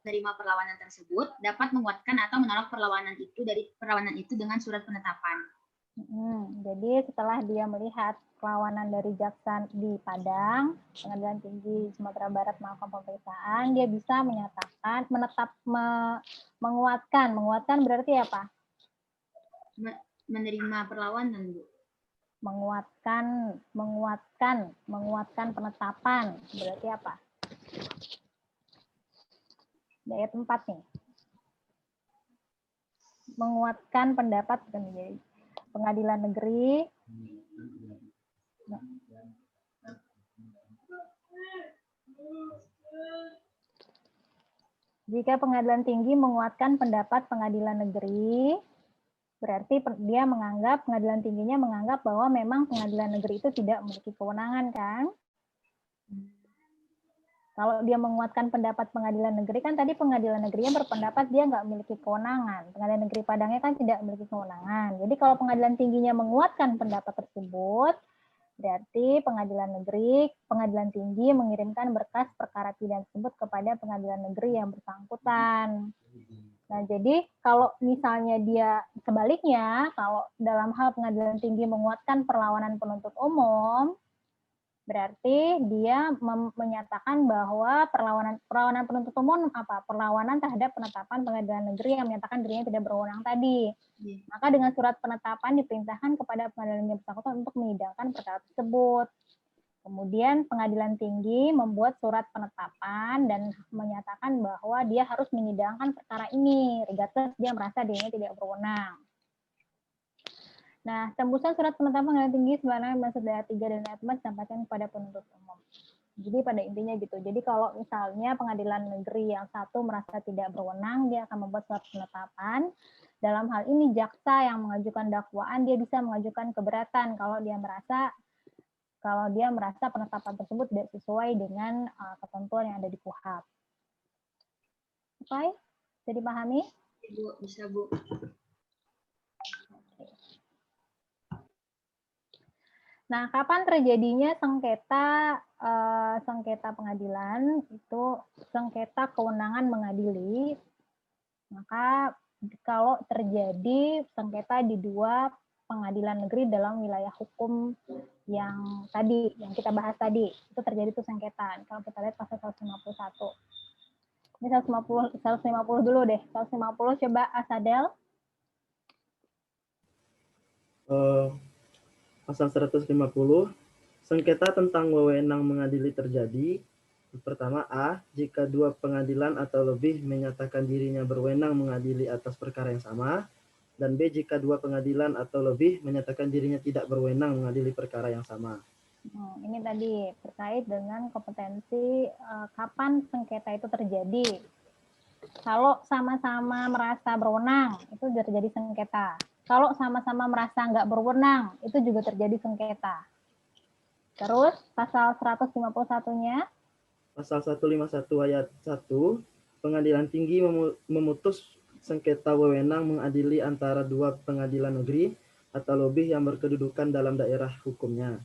[SPEAKER 2] menerima perlawanan tersebut dapat menguatkan atau menolak perlawanan itu dengan surat penetapan.
[SPEAKER 1] Jadi setelah dia melihat perlawanan dari jaksa di Padang, Pengadilan Tinggi Sumatera Barat melakukan pemeriksaan, dia bisa menyatakan, menguatkan berarti apa?
[SPEAKER 2] Menerima perlawanan, Bu.
[SPEAKER 1] Menguatkan penetapan berarti apa? Di ayat 4 nih. Menguatkan pendapat menjadi Pengadilan Negeri jika Pengadilan Tinggi menguatkan pendapat Pengadilan Negeri, berarti dia menganggap, Pengadilan Tingginya menganggap bahwa memang Pengadilan Negeri itu tidak memiliki kewenangan, kan? Kalau dia menguatkan pendapat Pengadilan Negeri, kan tadi Pengadilan Negerinya berpendapat dia nggak memiliki kewenangan. Pengadilan Negeri Padangnya kan tidak memiliki kewenangan. Jadi kalau Pengadilan Tingginya menguatkan pendapat tersebut, berarti Pengadilan Tinggi mengirimkan berkas perkara pidana tersebut kepada Pengadilan Negeri yang bersangkutan. Nah, jadi kalau misalnya dia sebaliknya, kalau dalam hal Pengadilan Tinggi menguatkan perlawanan penuntut umum, berarti dia menyatakan bahwa perlawanan penuntut umum apa? Perlawanan terhadap penetapan Pengadilan Negeri yang menyatakan dirinya tidak berwenang tadi. Maka dengan surat penetapan diperintahkan kepada Pengadilan Negeri bersangkutan untuk menyidangkan perkara tersebut. Kemudian Pengadilan Tinggi membuat surat penetapan dan menyatakan bahwa dia harus menyidangkan perkara ini, regardless dia merasa dirinya tidak berwenang. Nah, tembusan surat penetapan Pengadilan Tinggi sebenarnya maksud ayat 3 dan ayat 4 disampaikan kepada penuntut umum. Jadi pada intinya gitu. Jadi kalau misalnya Pengadilan Negeri yang satu merasa tidak berwenang, dia akan membuat surat penetapan. Dalam hal ini jaksa yang mengajukan dakwaan dia bisa mengajukan keberatan kalau dia merasa penetapan tersebut tidak sesuai dengan ketentuan yang ada di KUHP. Oke? Bisa dipahami?
[SPEAKER 2] Bu, bisa, Bu.
[SPEAKER 1] Nah, kapan terjadinya sengketa pengadilan? Itu sengketa kewenangan mengadili. Maka kalau terjadi sengketa di dua pengadilan negeri dalam wilayah hukum yang tadi, yang kita bahas tadi, itu terjadi tuh sengketa. Kalau kita lihat pasal 151. Ini 150 dulu deh. 150 coba Asadel.
[SPEAKER 6] Pasal 150, sengketa tentang wewenang mengadili terjadi. Pertama, A, jika dua pengadilan atau lebih menyatakan dirinya berwenang mengadili atas perkara yang sama. Dan B, jika dua pengadilan atau lebih menyatakan dirinya tidak berwenang mengadili perkara yang sama.
[SPEAKER 1] Ini tadi terkait dengan kompetensi kapan sengketa itu terjadi. Kalau sama-sama merasa berwenang, itu terjadi sengketa. Kalau sama-sama merasa nggak berwenang, itu juga terjadi sengketa. Terus pasal 151-nya?
[SPEAKER 6] Pasal 151 ayat 1, Pengadilan Tinggi memutus sengketa wewenang mengadili antara dua pengadilan negeri atau lebih yang berkedudukan dalam daerah hukumnya.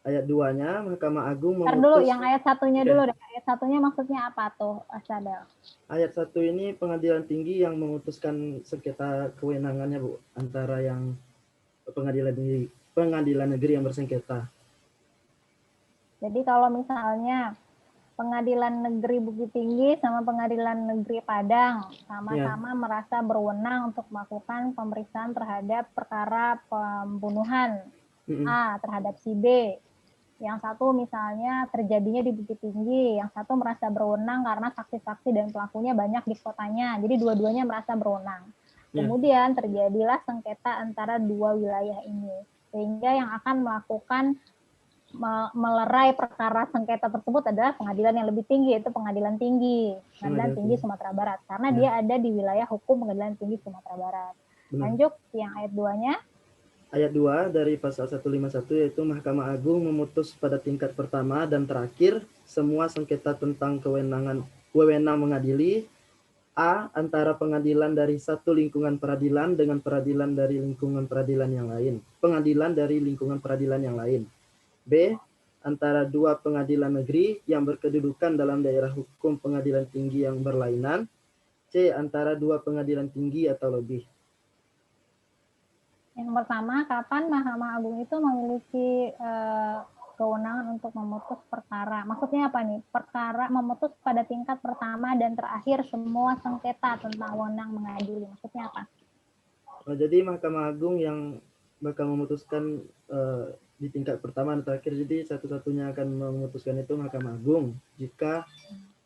[SPEAKER 6] Ayat 2-nya, Mahkamah Agung memutus...
[SPEAKER 1] Dulu, yang ayat 1-nya dulu deh. Ayat 1-nya maksudnya apa tuh, Asadel?
[SPEAKER 6] Ayat 1 ini Pengadilan Tinggi yang memutuskan sengketa kewenangannya, Bu, antara yang pengadilan negeri yang bersengketa.
[SPEAKER 1] Jadi kalau misalnya Pengadilan Negeri Bukit Tinggi sama Pengadilan Negeri Padang sama-sama merasa berwenang untuk melakukan pemeriksaan terhadap perkara pembunuhan A terhadap si B. Yang satu misalnya terjadinya di Bukit Tinggi, yang satu merasa berwenang karena saksi-saksi dan pelakunya banyak di kotanya. Jadi dua-duanya merasa berwenang. Kemudian terjadilah sengketa antara dua wilayah ini. Sehingga yang akan melakukan melerai perkara sengketa tersebut adalah pengadilan yang lebih tinggi, yaitu Pengadilan Tinggi. Pengadilan Tinggi Sumatera Barat. Karena dia ada di wilayah hukum Pengadilan Tinggi Sumatera Barat. Lanjut yang ayat 2-nya.
[SPEAKER 6] Ayat 2 dari pasal 151 yaitu Mahkamah Agung memutus pada tingkat pertama dan terakhir semua sengketa tentang wewenang mengadili A antara pengadilan dari satu lingkungan peradilan dengan peradilan dari lingkungan peradilan yang lain. Pengadilan dari lingkungan peradilan yang lain. B antara dua pengadilan negeri yang berkedudukan dalam daerah hukum pengadilan tinggi yang berlainan. C. Antara dua pengadilan tinggi atau lebih.
[SPEAKER 1] Yang pertama, kapan Mahkamah Agung itu memiliki kewenangan untuk memutus perkara? Maksudnya apa nih? Perkara memutus pada tingkat pertama dan terakhir semua sengketa tentang wewenang mengadili. Maksudnya apa?
[SPEAKER 6] Jadi Mahkamah Agung yang bakal memutuskan di tingkat pertama dan terakhir. Jadi satu-satunya akan memutuskan itu Mahkamah Agung. Jika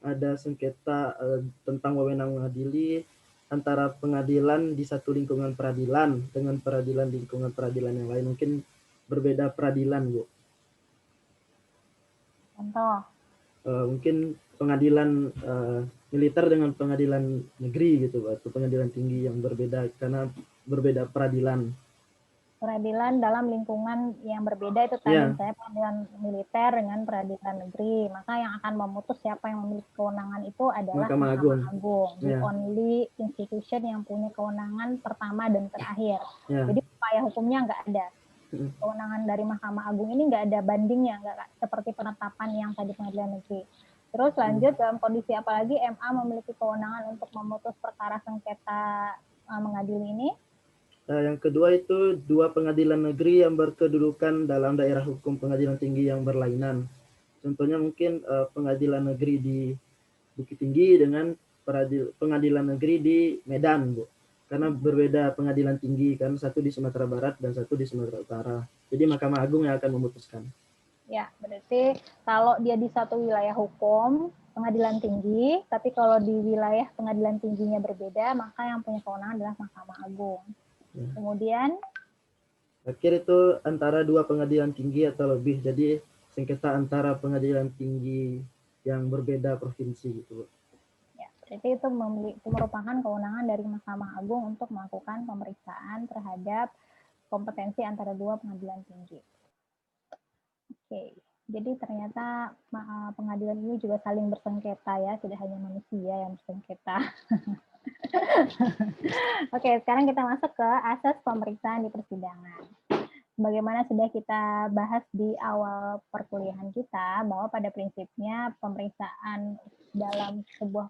[SPEAKER 6] ada sengketa tentang wewenang mengadili antara pengadilan di satu lingkungan peradilan dengan peradilan di lingkungan peradilan yang lain, mungkin berbeda peradilan, Bu.
[SPEAKER 1] Contoh?
[SPEAKER 6] Mungkin pengadilan militer dengan pengadilan negeri gitu, atau pengadilan tinggi yang berbeda karena berbeda peradilan.
[SPEAKER 1] Peradilan dalam lingkungan yang berbeda itu tadi, misalnya pengadilan militer dengan peradilan negeri, maka yang akan memutus siapa yang memiliki kewenangan itu adalah Mahkamah Agung. The only institution yang punya kewenangan pertama dan terakhir. Jadi upaya hukumnya nggak ada. Kewenangan dari Mahkamah Agung ini nggak ada bandingnya, nggak seperti penetapan yang tadi pengadilan negeri. Terus lanjut, dalam kondisi apalagi MA memiliki kewenangan untuk memutus perkara sengketa mengadili ini?
[SPEAKER 6] Yang kedua itu dua pengadilan negeri yang berkedudukan dalam daerah hukum pengadilan tinggi yang berlainan. Contohnya mungkin pengadilan negeri di Bukit Tinggi dengan pengadilan negeri di Medan, Bu. Karena berbeda pengadilan tinggi, kan satu di Sumatera Barat dan satu di Sumatera Utara. Jadi Mahkamah Agung yang akan memutuskan.
[SPEAKER 1] Ya, berarti kalau dia di satu wilayah hukum, pengadilan tinggi, tapi kalau di wilayah pengadilan tingginya berbeda, maka yang punya kewenangan adalah Mahkamah Agung. Kemudian
[SPEAKER 6] akhir itu antara dua pengadilan tinggi atau lebih, jadi sengketa antara pengadilan tinggi yang berbeda provinsi gitu.
[SPEAKER 1] Ya, berarti itu merupakan kewenangan dari Mahkamah Agung untuk melakukan pemeriksaan terhadap kompetensi antara dua pengadilan tinggi. Oke, jadi ternyata pengadilan ini juga saling bersengketa ya, tidak hanya manusia yang bersengketa. Oke, sekarang kita masuk ke asas pemeriksaan di persidangan. Bagaimana sudah kita bahas di awal perkuliahan kita, bahwa pada prinsipnya pemeriksaan dalam sebuah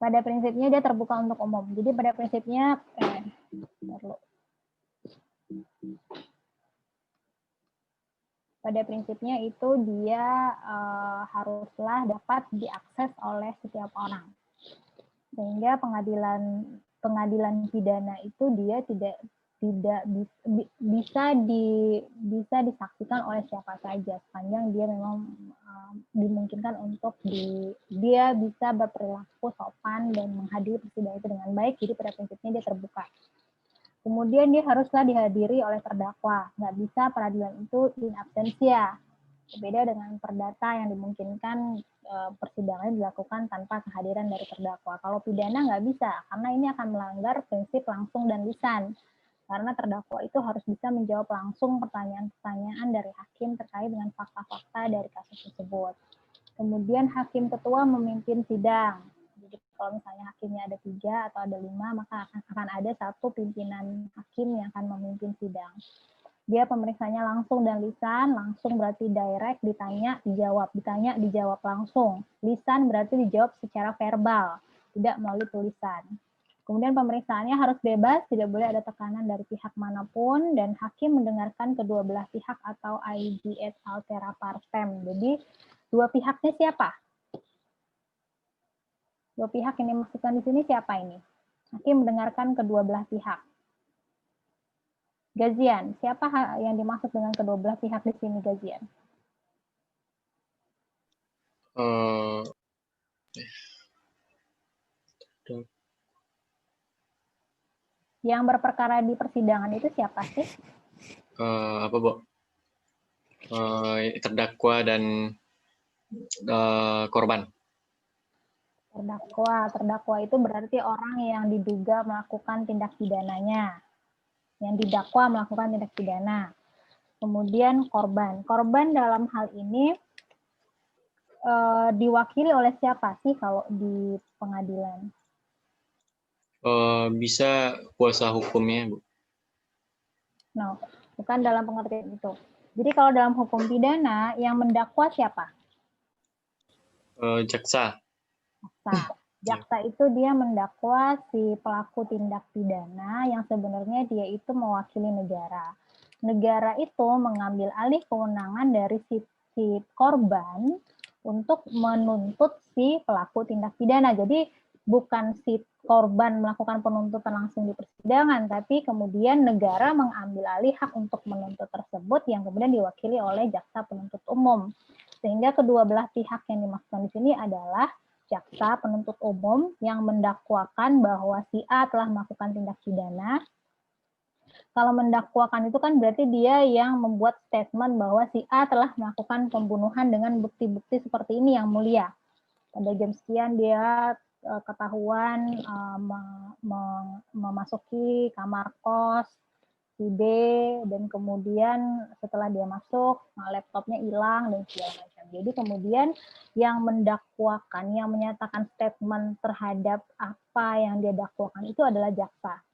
[SPEAKER 1] pada prinsipnya dia terbuka untuk umum. Jadi pada prinsipnya pada prinsipnya itu dia haruslah dapat diakses oleh setiap orang, sehingga pengadilan pidana itu dia tidak bisa disaksikan oleh siapa saja sepanjang dia memang dimungkinkan untuk dia bisa berperilaku sopan dan menghadiri persidangan itu dengan baik. Jadi pada prinsipnya dia terbuka. Kemudian dia haruslah dihadiri oleh terdakwa. Nggak bisa peradilan itu in absentia. Berbeda dengan perdata yang dimungkinkan persidangan dilakukan tanpa kehadiran dari terdakwa. Kalau pidana nggak bisa, karena ini akan melanggar prinsip langsung dan lisan. Karena terdakwa itu harus bisa menjawab langsung pertanyaan-pertanyaan dari hakim terkait dengan fakta-fakta dari kasus tersebut. Kemudian hakim ketua memimpin sidang. Jadi kalau misalnya hakimnya ada 3 atau ada 5, maka akan ada satu pimpinan hakim yang akan memimpin sidang. Dia pemeriksaannya langsung dan lisan. Langsung berarti direct, ditanya, dijawab langsung. Lisan berarti dijawab secara verbal, tidak melalui tulisan. Kemudian pemeriksaannya harus bebas, tidak boleh ada tekanan dari pihak manapun, dan hakim mendengarkan kedua belah pihak atau aidi et altera partem. Jadi dua pihaknya siapa? Dua pihak yang dimaksudkan di sini siapa ini? Hakim mendengarkan kedua belah pihak. Gazian, siapa yang dimaksud dengan kedua belah pihak di sini, Gazian? Yang berperkara di persidangan itu siapa sih?
[SPEAKER 7] Apa, Bu? Terdakwa dan korban.
[SPEAKER 1] Terdakwa itu berarti orang yang diduga melakukan tindak pidananya, yang didakwa melakukan tindak pidana. Kemudian korban dalam hal ini diwakili oleh siapa sih kalau di pengadilan?
[SPEAKER 7] bisa kuasa hukumnya, Bu.
[SPEAKER 1] No, bukan dalam pengertian itu. Jadi kalau dalam hukum pidana yang mendakwa siapa?
[SPEAKER 7] Jaksa.
[SPEAKER 1] Jaksa itu dia mendakwa si pelaku tindak pidana yang sebenarnya dia itu mewakili negara. Negara itu mengambil alih kewenangan dari si korban untuk menuntut si pelaku tindak pidana. Jadi bukan si korban melakukan penuntutan langsung di persidangan, tapi kemudian negara mengambil alih hak untuk menuntut tersebut yang kemudian diwakili oleh jaksa penuntut umum. Sehingga kedua belah pihak yang dimaksudkan di sini adalah jaksa penuntut umum yang mendakwakan bahwa si A telah melakukan tindak pidana. Kalau mendakwakan itu kan berarti dia yang membuat statement bahwa si A telah melakukan pembunuhan dengan bukti-bukti seperti ini yang mulia. Pada jam sekian dia ketahuan memasuki kamar kos si B, dan kemudian setelah dia masuk laptopnya hilang dan segala macam. Jadi kemudian yang mendakwakan, yang menyatakan statement terhadap apa yang dia dakwakan itu adalah jaksa.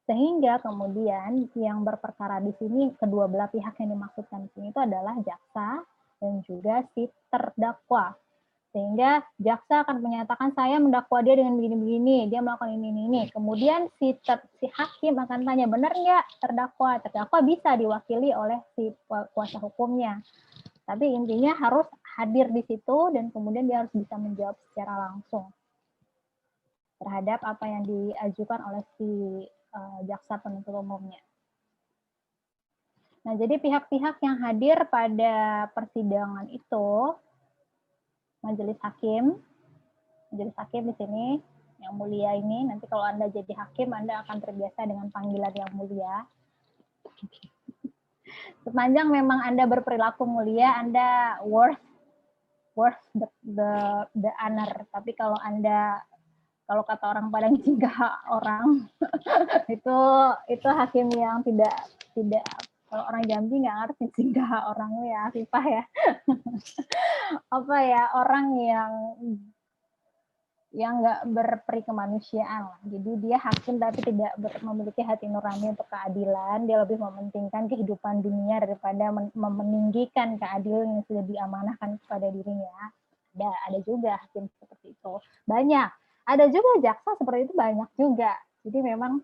[SPEAKER 1] Sehingga kemudian yang berperkara di sini kedua belah pihak yang dimaksudkan di sini itu adalah jaksa dan juga si terdakwa. Sehingga jaksa akan menyatakan saya mendakwa dia dengan begini-begini, dia melakukan ini. Kemudian si hakim akan tanya, benar nggak terdakwa? Terdakwa bisa diwakili oleh si kuasa hukumnya. Tapi intinya harus hadir di situ dan kemudian dia harus bisa menjawab secara langsung terhadap apa yang diajukan oleh si jaksa penuntut umumnya. Nah, jadi pihak-pihak yang hadir pada persidangan itu majelis hakim di sini yang mulia ini. Nanti kalau Anda jadi hakim, Anda akan terbiasa dengan panggilan yang mulia. Sepanjang memang Anda berperilaku mulia, Anda worth the honor. Tapi kalau kata orang Padang singgah orang itu hakim yang tidak kalau orang Jambi nggak ngerti singgah orang ya, Afifah ya. Apa ya, orang yang nggak berperi kemanusiaan lah. Jadi dia hakim tapi tidak memiliki hati nurani untuk keadilan. Dia lebih mementingkan kehidupan dunia daripada meninggikan keadilan yang sudah diamanahkan kepada dirinya. Ada juga hakim seperti itu. Banyak. Ada juga jaksa seperti itu, banyak juga. Jadi memang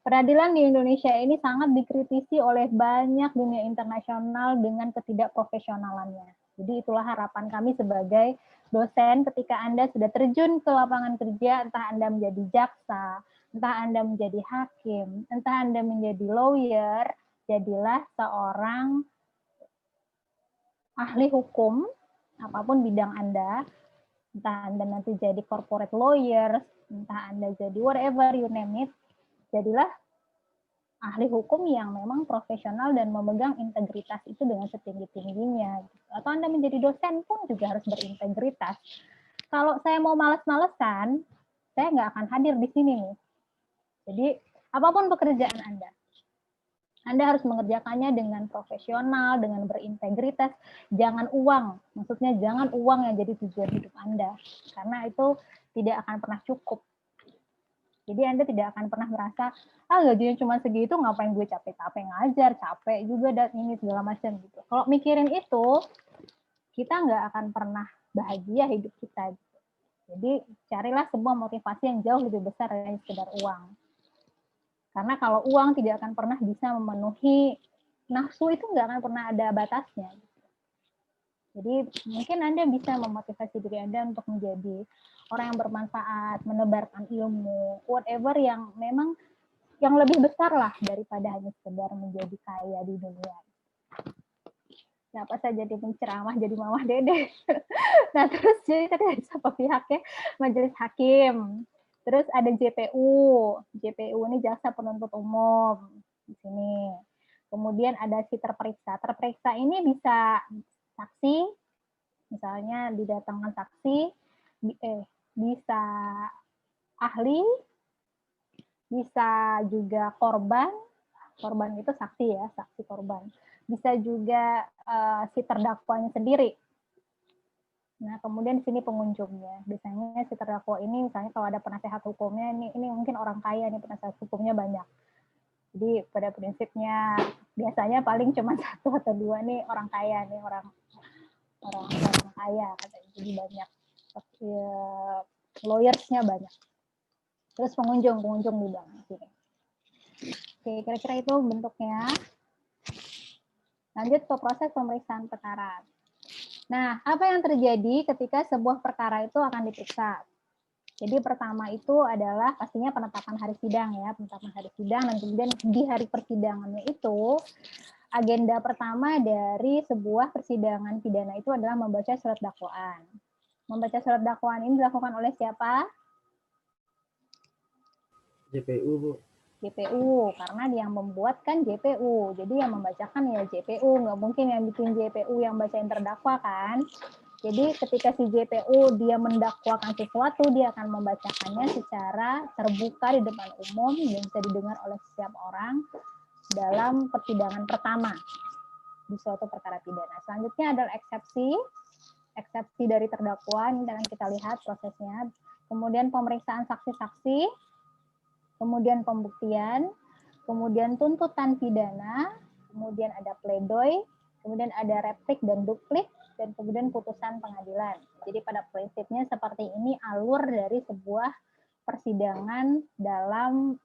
[SPEAKER 1] peradilan di Indonesia ini sangat dikritisi oleh banyak dunia internasional dengan ketidakprofesionalannya. Jadi itulah harapan kami sebagai dosen ketika Anda sudah terjun ke lapangan kerja, entah Anda menjadi jaksa, entah Anda menjadi hakim, entah Anda menjadi lawyer, jadilah seorang ahli hukum, apapun bidang Anda, entah Anda nanti jadi corporate lawyer, entah Anda jadi whatever you name it, jadilah ahli hukum yang memang profesional dan memegang integritas itu dengan setinggi-tingginya. Atau Anda menjadi dosen pun juga harus berintegritas. Kalau saya mau malas-malesan, saya nggak akan hadir di sini nih. Jadi, apapun pekerjaan Anda harus mengerjakannya dengan profesional, dengan berintegritas. Jangan uang, maksudnya jangan uang yang jadi tujuan hidup Anda. Karena itu tidak akan pernah cukup. Jadi Anda tidak akan pernah merasa, gajinya cuma segitu, ngapain gue capek-capek ngajar, capek juga dan ini segala macam gitu. Kalau mikirin itu, kita nggak akan pernah bahagia hidup kita. Gitu. Jadi carilah sebuah motivasi yang jauh lebih besar dari sekedar uang. Karena kalau uang tidak akan pernah bisa memenuhi nafsu, itu nggak akan pernah ada batasnya. Jadi mungkin Anda bisa memotivasi diri Anda untuk menjadi orang yang bermanfaat, menebarkan ilmu, whatever yang memang yang lebih besar lah daripada hanya sekedar menjadi kaya di dunia. Kenapa saya jadi penceramah, jadi mamah dede. Nah terus jadi tadi ada siapa pihaknya? Majelis hakim. Terus ada JPU. JPU ini jaksa penuntut umum di sini. Kemudian ada si terperiksa. Terperiksa ini bisa saksi, misalnya didatangkan saksi, bisa ahli, bisa juga korban itu saksi ya, saksi korban. Bisa juga si terdakwanya sendiri. Nah, kemudian di sini pengunjungnya. Biasanya si terdakwa ini misalnya kalau ada penasehat hukumnya, ini mungkin orang kaya nih, penasehat hukumnya banyak. Jadi pada prinsipnya biasanya paling cuma 1 atau 2 nih orang kaya nih, orang kaya katanya. Jadi banyak ya, lawyers-nya banyak. Terus pengunjung di belakang sini. Oke, kira-kira itu bentuknya. Lanjut ke proses pemeriksaan perkara. Nah, apa yang terjadi ketika sebuah perkara itu akan diperiksa? Jadi pertama itu adalah pastinya penetapan hari sidang ya, penetapan hari sidang, dan kemudian di hari persidangannya itu agenda pertama dari sebuah persidangan pidana itu adalah membaca surat dakwaan. Membaca surat dakwaan ini dilakukan oleh siapa?
[SPEAKER 6] JPU, Bu.
[SPEAKER 1] JPU, karena yang membuat kan JPU, jadi yang membacakan ya JPU, nggak mungkin yang bikin JPU yang bacain terdakwa kan. Jadi ketika si JPU dia mendakwakan sesuatu, dia akan membacakannya secara terbuka di depan umum dan bisa didengar oleh setiap orang dalam persidangan pertama di suatu perkara pidana. Selanjutnya adalah eksepsi dari terdakwa, ini akan kita lihat prosesnya. Kemudian pemeriksaan saksi-saksi, kemudian pembuktian, kemudian tuntutan pidana, kemudian ada pledoi, kemudian ada replik dan duplik, dan kemudian putusan pengadilan. Jadi pada prinsipnya seperti ini alur dari sebuah persidangan dalam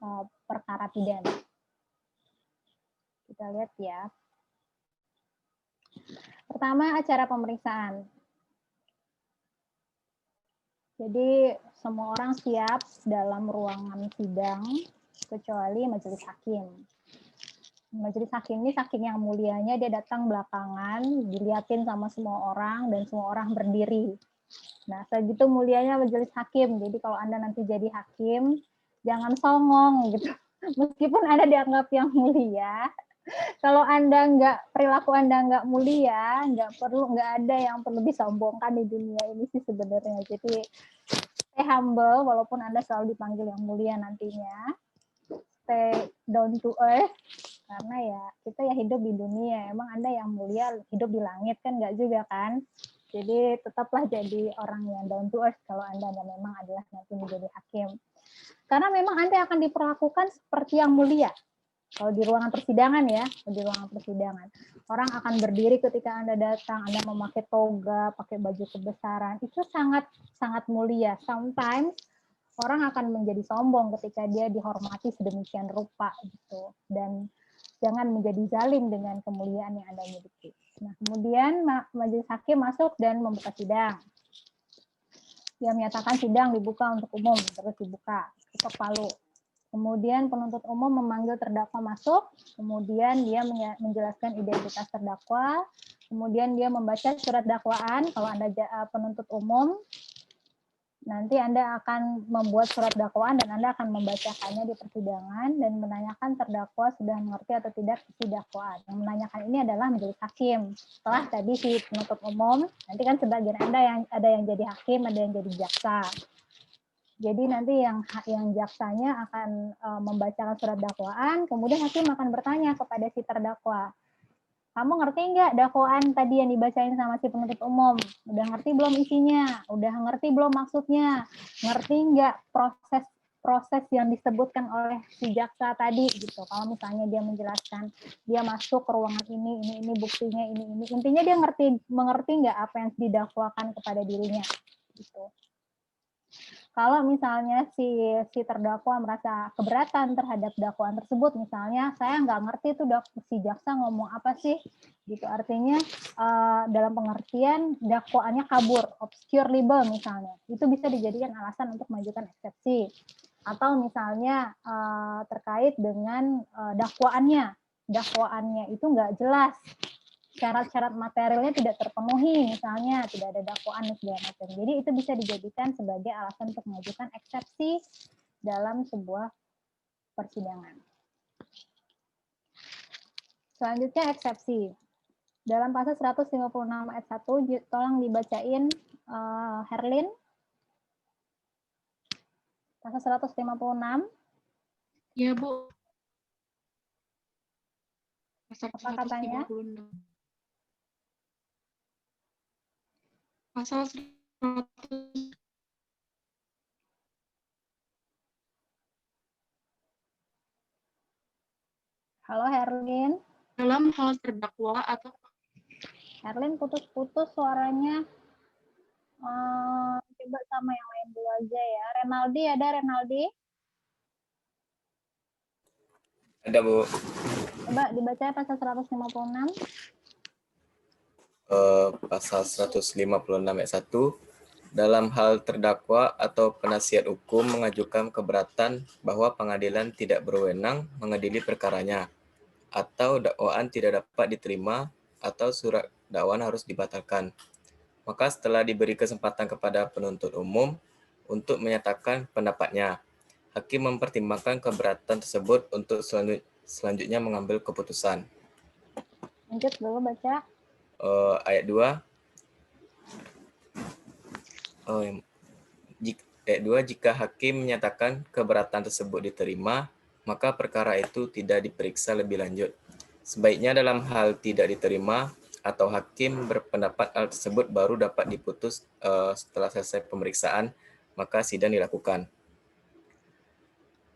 [SPEAKER 1] perkara pidana. Kita lihat ya. Pertama, acara pemeriksaan. Jadi semua orang siap dalam ruangan sidang kecuali majelis hakim. Majelis hakim ini saking yang mulianya dia datang belakangan, diliatin sama semua orang dan semua orang berdiri. Nah, segitu mulianya majelis hakim. Jadi kalau Anda nanti jadi hakim, jangan songong gitu. Meskipun Anda dianggap yang mulia, kalau perilaku Anda nggak mulia, nggak ada yang perlu disombongkan di dunia ini sih sebenarnya. Jadi stay humble walaupun Anda selalu dipanggil yang mulia nantinya. Stay down to earth. Karena ya kita ya hidup di dunia, emang Anda yang mulia hidup di langit kan nggak juga kan? Jadi tetaplah jadi orang yang down to earth kalau Anda memang adalah nanti menjadi hakim. Karena memang Anda akan diperlakukan seperti yang mulia. Kalau di ruangan persidangan ya, di ruangan persidangan. Orang akan berdiri ketika Anda datang, Anda memakai toga, pakai baju kebesaran, itu sangat sangat mulia. Sometimes orang akan menjadi sombong ketika dia dihormati sedemikian rupa gitu. Dan jangan menjadi zalim dengan kemuliaan yang Anda miliki. Nah, kemudian majelis hakim masuk dan membuka sidang. Dia menyatakan sidang dibuka untuk umum, terus dibuka, ketok palu. Kemudian penuntut umum memanggil terdakwa masuk, kemudian dia menjelaskan identitas terdakwa, kemudian dia membaca surat dakwaan. Kalau Anda penuntut umum, nanti Anda akan membuat surat dakwaan dan Anda akan membacakannya di persidangan dan menanyakan terdakwa sudah mengerti atau tidak isi dakwaan. Yang menanyakan ini adalah majelis hakim. Setelah tadi si penuntut umum, nanti kan sebagian Anda ada yang jadi hakim, ada yang jadi jaksa. Jadi nanti yang jaksanya akan membacakan surat dakwaan, kemudian hakim akan bertanya kepada si terdakwa, kamu ngerti nggak dakwaan tadi yang dibacain sama si penuntut umum? Udah ngerti belum isinya? Udah ngerti belum maksudnya? Ngerti nggak proses yang disebutkan oleh si jaksa tadi gitu? Kalau misalnya dia menjelaskan dia masuk ke ruangan ini buktinya ini. Intinya dia mengerti nggak apa yang didakwakan kepada dirinya gitu. Kalau misalnya si terdakwa merasa keberatan terhadap dakwaan tersebut, misalnya saya nggak ngerti tuh si jaksa ngomong apa sih, gitu. Artinya dalam pengertian dakwaannya kabur, obscure libel misalnya, itu bisa dijadikan alasan untuk mengajukan eksepsi. Atau misalnya terkait dengan dakwaannya itu nggak jelas, syarat-syarat materialnya tidak terpenuhi, misalnya tidak ada dakwaan dan segala macam. Jadi itu bisa dijadikan sebagai alasan untuk mengajukan eksepsi dalam sebuah persidangan. Selanjutnya eksepsi. Dalam pasal 156 ayat 1, tolong dibacain Herlin. Pasal 156.
[SPEAKER 2] Ya, Bu. Pasal
[SPEAKER 1] Apa katanya?
[SPEAKER 2] 156.
[SPEAKER 3] Pasal 100.
[SPEAKER 1] Halo Herlin.
[SPEAKER 3] Dalam hal terdakwa atau
[SPEAKER 1] Herlin putus-putus suaranya. Coba sama yang lain dulu aja ya. Renaldi, ada Renaldi?
[SPEAKER 7] Ada, Bu.
[SPEAKER 1] Coba dibaca pasal 156.
[SPEAKER 7] Pasal 156 ayat 1. Dalam hal terdakwa atau penasihat hukum mengajukan keberatan bahwa pengadilan tidak berwenang mengadili perkaranya, atau dakwaan tidak dapat diterima, atau surat dakwaan harus dibatalkan. Maka setelah diberi kesempatan kepada penuntut umum untuk menyatakan pendapatnya, hakim mempertimbangkan keberatan tersebut untuk selanjutnya mengambil keputusan.
[SPEAKER 1] Lanjut dulu baca.
[SPEAKER 7] Ayat 2. Ayat 2, jika hakim menyatakan keberatan tersebut diterima, maka perkara itu tidak diperiksa lebih lanjut. Sebaiknya dalam hal tidak diterima atau hakim berpendapat hal tersebut baru dapat diputus setelah selesai pemeriksaan, maka sidang dilakukan.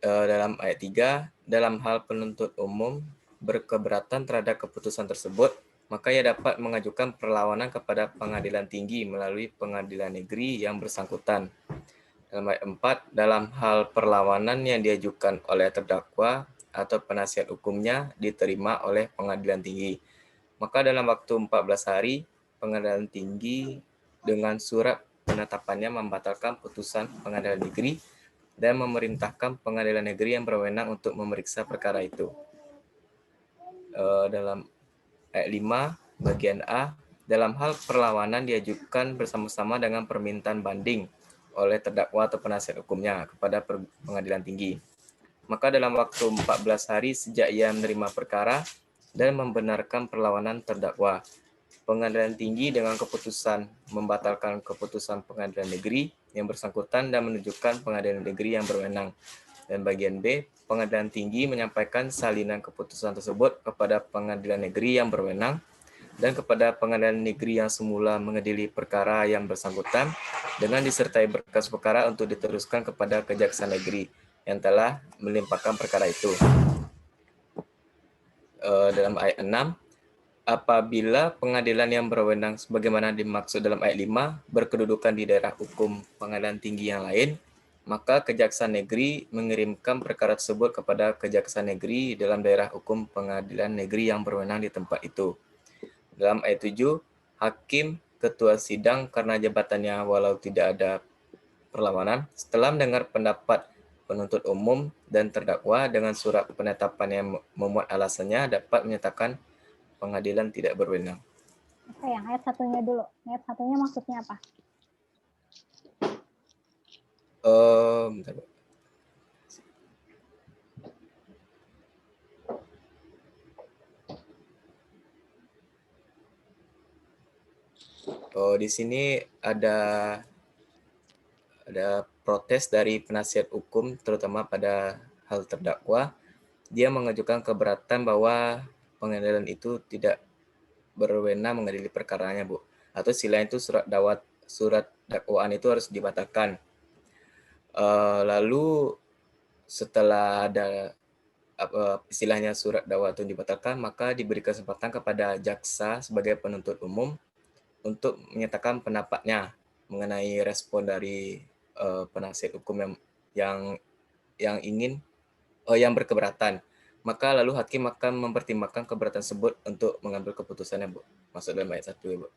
[SPEAKER 7] Dalam ayat 3, dalam hal penuntut umum berkeberatan terhadap keputusan tersebut, maka ia dapat mengajukan perlawanan kepada pengadilan tinggi melalui pengadilan negeri yang bersangkutan. Dalam ayat 4, dalam hal perlawanan yang diajukan oleh terdakwa atau penasihat hukumnya diterima oleh pengadilan tinggi, maka dalam waktu 14 hari, pengadilan tinggi dengan surat penetapannya membatalkan putusan pengadilan negeri dan memerintahkan pengadilan negeri yang berwenang untuk memeriksa perkara itu. Dalam ayat 5, bagian A, dalam hal perlawanan diajukan bersama-sama dengan permintaan banding oleh terdakwa atau penasihat hukumnya kepada pengadilan tinggi. Maka dalam waktu 14 hari sejak ia menerima perkara dan membenarkan perlawanan terdakwa, pengadilan tinggi dengan keputusan membatalkan keputusan pengadilan negeri yang bersangkutan dan menunjukkan pengadilan negeri yang berwenang. Dan bagian B, pengadilan tinggi menyampaikan salinan keputusan tersebut kepada pengadilan negeri yang berwenang dan kepada pengadilan negeri yang semula mengadili perkara yang bersangkutan dengan disertai berkas perkara untuk diteruskan kepada kejaksaan negeri yang telah melimpahkan perkara itu. Dalam ayat 6, apabila pengadilan yang berwenang sebagaimana dimaksud dalam ayat 5 berkedudukan di daerah hukum pengadilan tinggi yang lain, maka kejaksaan negeri mengirimkan perkara tersebut kepada kejaksaan negeri dalam daerah hukum pengadilan negeri yang berwenang di tempat itu. Dalam ayat 7, hakim ketua sidang karena jabatannya walau tidak ada perlawanan, setelah mendengar pendapat penuntut umum dan terdakwa dengan surat penetapan yang memuat alasannya dapat menyatakan pengadilan tidak berwenang.
[SPEAKER 1] Oke, yang ayat satunya dulu. Ayat satunya maksudnya apa?
[SPEAKER 7] Bentar, Bu. Di sini ada protes dari penasihat hukum terutama pada hal terdakwa. Dia mengajukan keberatan bahwa pengadilan itu tidak berwenang mengadili perkaranya, Bu. Atau selain itu surat dakwaan itu harus dibatalkan. Lalu setelah ada istilahnya surat dakwaan itu dibatalkan, maka diberi kesempatan kepada jaksa sebagai penuntut umum untuk menyatakan pendapatnya mengenai respon dari penasihat hukum yang ingin yang berkeberatan. Maka lalu hakim akan mempertimbangkan keberatan tersebut untuk mengambil keputusannya, Bu. Masuk dalam ayat 1 ya, Bu.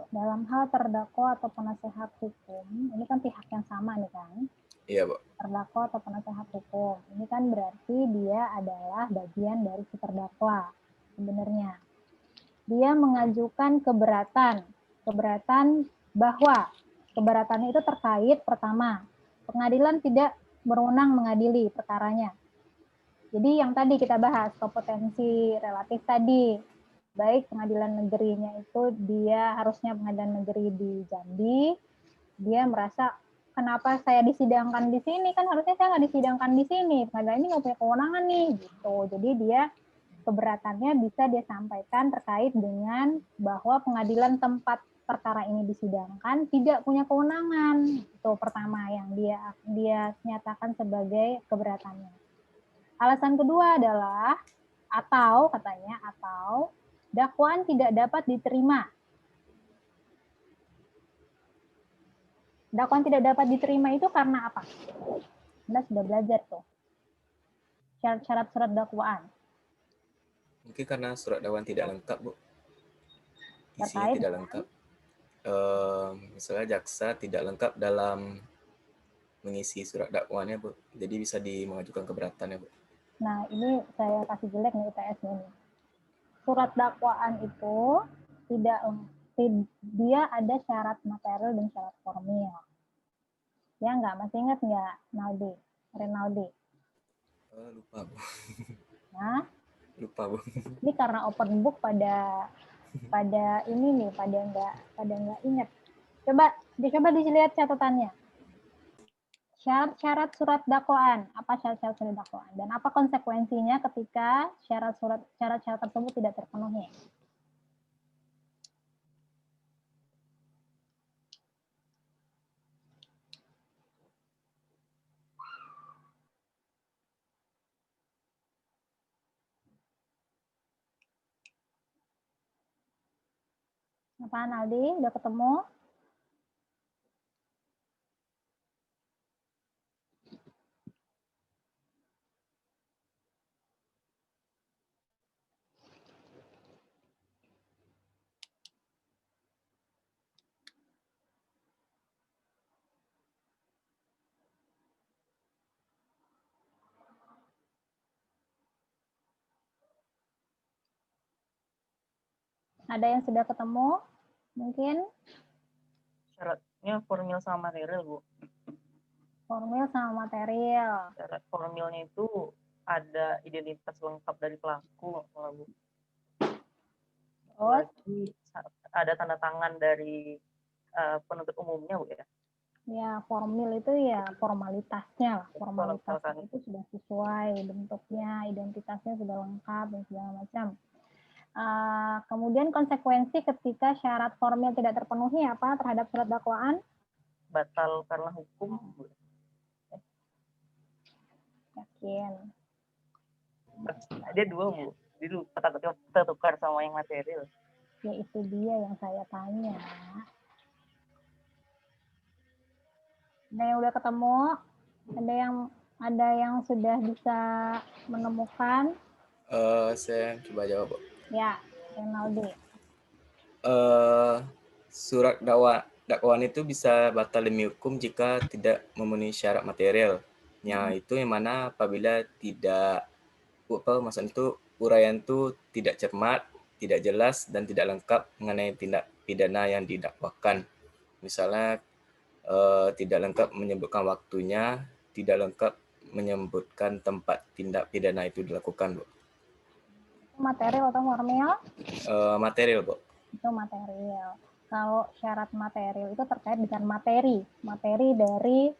[SPEAKER 1] Dalam hal terdakwa atau penasehat hukum, ini kan pihak yang sama nih kan?
[SPEAKER 7] Iya, Bu.
[SPEAKER 1] Terdakwa atau penasehat hukum. Ini kan berarti dia adalah bagian dari si terdakwa sebenarnya. Dia mengajukan keberatan bahwa keberatannya itu terkait pertama, pengadilan tidak berwenang mengadili perkaranya. Jadi yang tadi kita bahas, kompetensi relatif tadi, baik pengadilan negerinya itu dia harusnya pengadilan negeri di Jambi, dia merasa kenapa saya disidangkan di sini, kan harusnya saya nggak disidangkan di sini, pengadilan ini nggak punya kewenangan nih, gitu. Jadi dia keberatannya bisa dia sampaikan terkait dengan bahwa pengadilan tempat perkara ini disidangkan tidak punya kewenangan. Itu pertama yang dia nyatakan sebagai keberatannya. Alasan kedua adalah atau dakwaan tidak dapat diterima. Dakwaan tidak dapat diterima itu karena apa? Anda sudah belajar tuh. Syarat-syarat surat dakwaan.
[SPEAKER 7] Mungkin karena surat dakwaan tidak lengkap, Bu. Isinya
[SPEAKER 1] Terkait
[SPEAKER 7] tidak lengkap. Misalnya jaksa tidak lengkap dalam mengisi surat dakwaannya, Bu. Jadi bisa mengajukan keberatan ya, Bu.
[SPEAKER 1] Nah, ini saya kasih jelek nih UTS-nya nih. Surat dakwaan itu dia ada syarat material dan syarat formil. Ya nggak? Masih ingat nggak, Renaldi?
[SPEAKER 7] Lupa, Bu.
[SPEAKER 1] Nah,
[SPEAKER 7] Lupa, Bu.
[SPEAKER 1] ini karena open book pada ini nih, pada nggak ingat. Coba dilihat catatannya. Syarat-syarat surat dakwaan, apa syarat-syarat surat dakwaan dan apa konsekuensinya ketika syarat-syarat tersebut tidak terpenuhi. Apaan Aldi? Udah ketemu? Ada yang sudah ketemu? Mungkin?
[SPEAKER 8] Syaratnya formil sama material, Bu.
[SPEAKER 1] Formil sama material.
[SPEAKER 8] Syarat formilnya itu ada identitas lengkap dari pelaku, Bu.
[SPEAKER 1] Oh,
[SPEAKER 8] lagi ada tanda tangan dari penuntut umumnya, Bu ya.
[SPEAKER 1] Ya, formil itu ya formalitasnya lah. Formalitasnya itu sudah sesuai bentuknya, identitasnya sudah lengkap dan segala macam. Kemudian konsekuensi ketika syarat formil tidak terpenuhi apa terhadap surat dakwaan?
[SPEAKER 8] Batal karena hukum, Bu.
[SPEAKER 1] Yakin?
[SPEAKER 8] Ada dua, Bu. Dulu takutnya tertukar sama yang material.
[SPEAKER 1] Ya itu dia yang saya tanya. Ada yang udah ketemu? Ada yang sudah bisa menemukan?
[SPEAKER 7] Saya coba jawab, Bu.
[SPEAKER 1] Ya, Renaldi.
[SPEAKER 7] Surat dakwaan itu bisa batal demi hukum jika tidak memenuhi syarat materialnya. Itu yang mana apabila maksudnya itu uraian itu tidak cermat, tidak jelas dan tidak lengkap mengenai tindak pidana yang didakwakan. Misalnya tidak lengkap menyebutkan waktunya, tidak lengkap menyebutkan tempat tindak pidana itu dilakukan, Bu.
[SPEAKER 1] Material atau formil?
[SPEAKER 7] Material, Bu.
[SPEAKER 1] Itu material. Kalau syarat material itu terkait dengan materi dari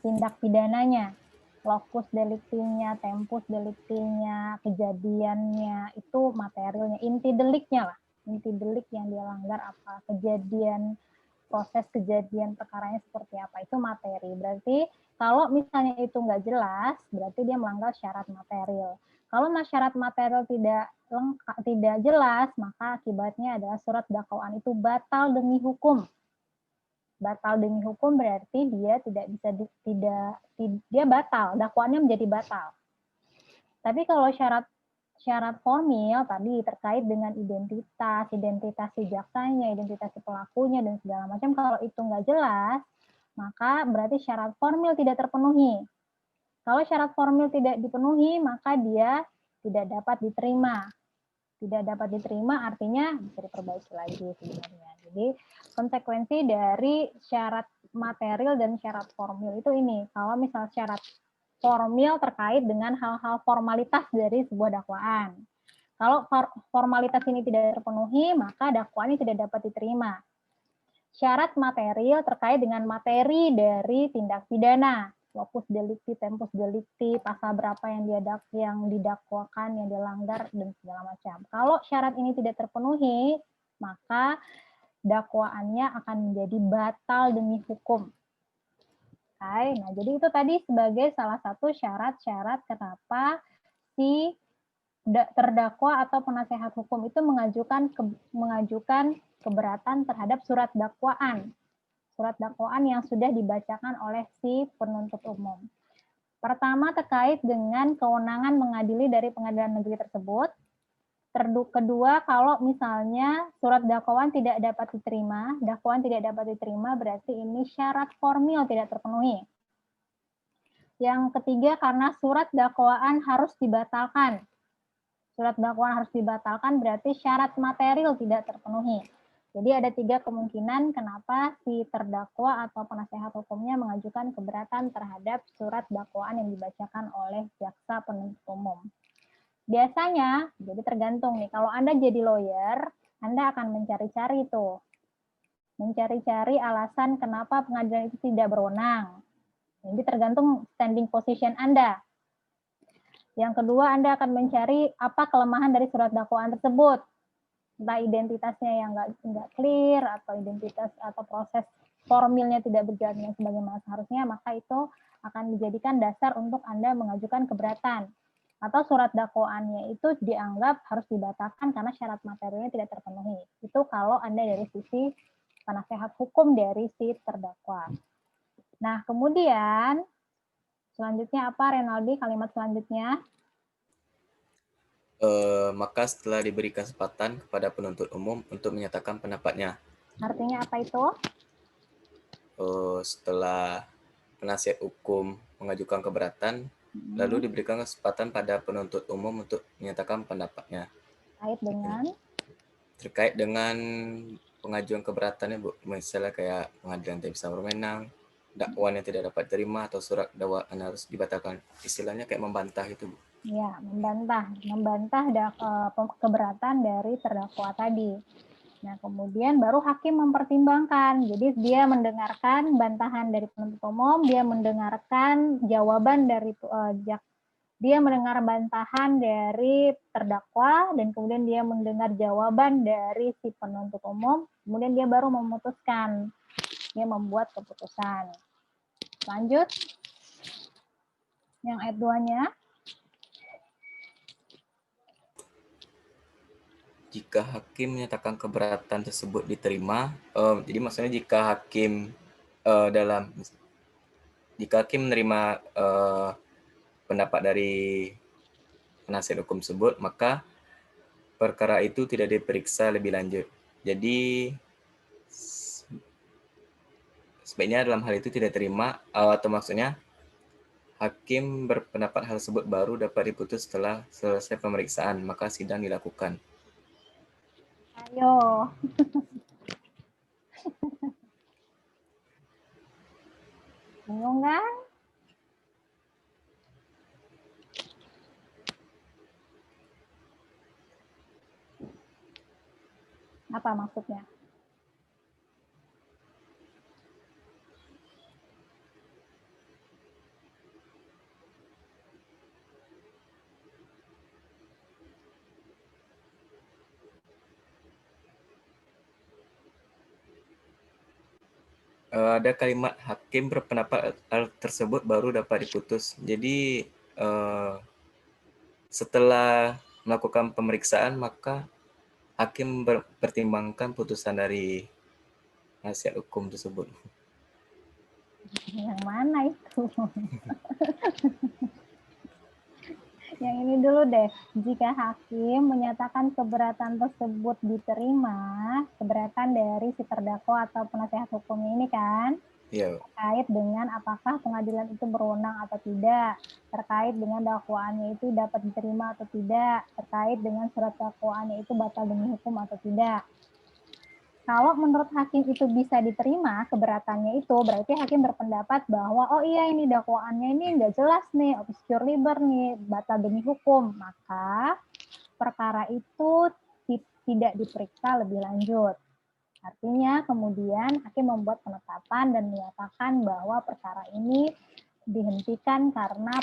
[SPEAKER 1] tindak pidananya, lokus deliktinya, tempus deliktinya, kejadiannya, itu materialnya, inti deliknya lah, inti delik yang dia langgar apa, proses kejadian perkaranya seperti apa, itu materi. Berarti kalau misalnya itu nggak jelas, berarti dia melanggar syarat material. Kalau syarat material tidak jelas, maka akibatnya adalah surat dakwaan itu batal demi hukum. Batal demi hukum berarti dia dia batal, dakwaannya menjadi batal. Tapi kalau syarat formil tadi terkait dengan identitas si jaksanya, identitas si pelakunya dan segala macam, kalau itu nggak jelas, maka berarti syarat formil tidak terpenuhi. Kalau syarat formil tidak dipenuhi, maka dia tidak dapat diterima. Tidak dapat diterima artinya bisa diperbaiki lagi sebenarnya. Jadi konsekuensi dari syarat material dan syarat formil itu ini. Kalau misal syarat formil terkait dengan hal-hal formalitas dari sebuah dakwaan. Kalau formalitas ini tidak terpenuhi, maka dakwaan ini tidak dapat diterima. Syarat material terkait dengan materi dari tindak pidana. locus delicti, tempus delicti, pasal berapa yang didakwakan, yang dilanggar, dan segala macam. Kalau syarat ini tidak terpenuhi, maka dakwaannya akan menjadi batal demi hukum. Oke, nah jadi itu tadi sebagai salah satu syarat-syarat kenapa si terdakwa atau penasehat hukum itu mengajukan keberatan terhadap surat dakwaan. Surat dakwaan yang sudah dibacakan oleh si penuntut umum. Pertama terkait dengan kewenangan mengadili dari pengadilan negeri tersebut. Kedua, kalau misalnya surat dakwaan tidak dapat diterima, berarti ini syarat formil tidak terpenuhi. Yang ketiga, karena surat dakwaan harus dibatalkan. Surat dakwaan harus dibatalkan berarti syarat material tidak terpenuhi. Jadi ada 3 kemungkinan kenapa si terdakwa atau penasehat hukumnya mengajukan keberatan terhadap surat dakwaan yang dibacakan oleh jaksa penuntut umum. Biasanya, jadi tergantung nih, kalau Anda jadi lawyer, Anda akan mencari-cari tuh. Mencari-cari alasan kenapa pengadilan itu tidak berwenang. Jadi tergantung standing position Anda. Yang kedua, Anda akan mencari apa kelemahan dari surat dakwaan tersebut. Entah identitasnya yang nggak clear, atau identitas atau proses formilnya tidak berjalan sebagaimana seharusnya, maka itu akan dijadikan dasar untuk Anda mengajukan keberatan. Atau surat dakwaannya itu dianggap harus dibatalkan karena syarat materialnya tidak terpenuhi. Itu kalau Anda dari sisi penasehat hukum dari si terdakwa. Nah, kemudian selanjutnya apa, Renaldi, kalimat selanjutnya?
[SPEAKER 7] Maka setelah diberi kesempatan kepada penuntut umum untuk menyatakan pendapatnya.
[SPEAKER 1] Artinya apa itu?
[SPEAKER 7] Setelah penasihat hukum mengajukan keberatan, lalu diberikan kesempatan pada penuntut umum untuk menyatakan pendapatnya. Terkait dengan pengajuan keberatannya, Bu, misalnya kayak pengadilan tidak bisa berwenang, dakwaan yang tidak dapat diterima, atau surat dakwaan harus dibatalkan. Istilahnya kayak membantah itu, Bu.
[SPEAKER 1] Ya, membantah keberatan dari terdakwa tadi. Nah, kemudian baru hakim mempertimbangkan. Jadi dia mendengarkan bantahan dari penuntut umum, dia mendengarkan jawaban dari dia mendengar bantahan dari terdakwa, dan kemudian dia mendengar jawaban dari si penuntut umum, kemudian dia baru memutuskan, dia membuat keputusan. Lanjut, yang ayat 2-nya.
[SPEAKER 7] Jika hakim menyatakan keberatan tersebut diterima, jadi maksudnya jika hakim menerima pendapat dari penasihat hukum tersebut, maka perkara itu tidak diperiksa lebih lanjut. Jadi sebaiknya dalam hal itu tidak terima, atau maksudnya hakim berpendapat hal tersebut baru dapat diputus setelah selesai pemeriksaan, maka sidang dilakukan.
[SPEAKER 1] Ayo. Bingung kan? Apa maksudnya?
[SPEAKER 7] Ada kalimat hakim berpendapat hal tersebut baru dapat diputus. Jadi setelah melakukan pemeriksaan, maka hakim mempertimbangkan putusan dari penasihat hukum tersebut.
[SPEAKER 1] Yang mana itu? Yang ini dulu deh. Jika hakim menyatakan keberatan tersebut diterima, keberatan dari si terdakwa atau penasehat hukumnya ini kan, terkait dengan apakah pengadilan itu berwenang atau tidak, terkait dengan dakwaannya itu dapat diterima atau tidak, terkait dengan surat dakwaannya itu batal demi hukum atau tidak. Kalau menurut hakim itu bisa diterima keberatannya itu, berarti hakim berpendapat bahwa oh iya ini dakwaannya ini nggak jelas nih, obscure liber nih, batal demi hukum, maka perkara itu tidak diperiksa lebih lanjut. Artinya kemudian hakim membuat penetapan dan menyatakan bahwa perkara ini dihentikan karena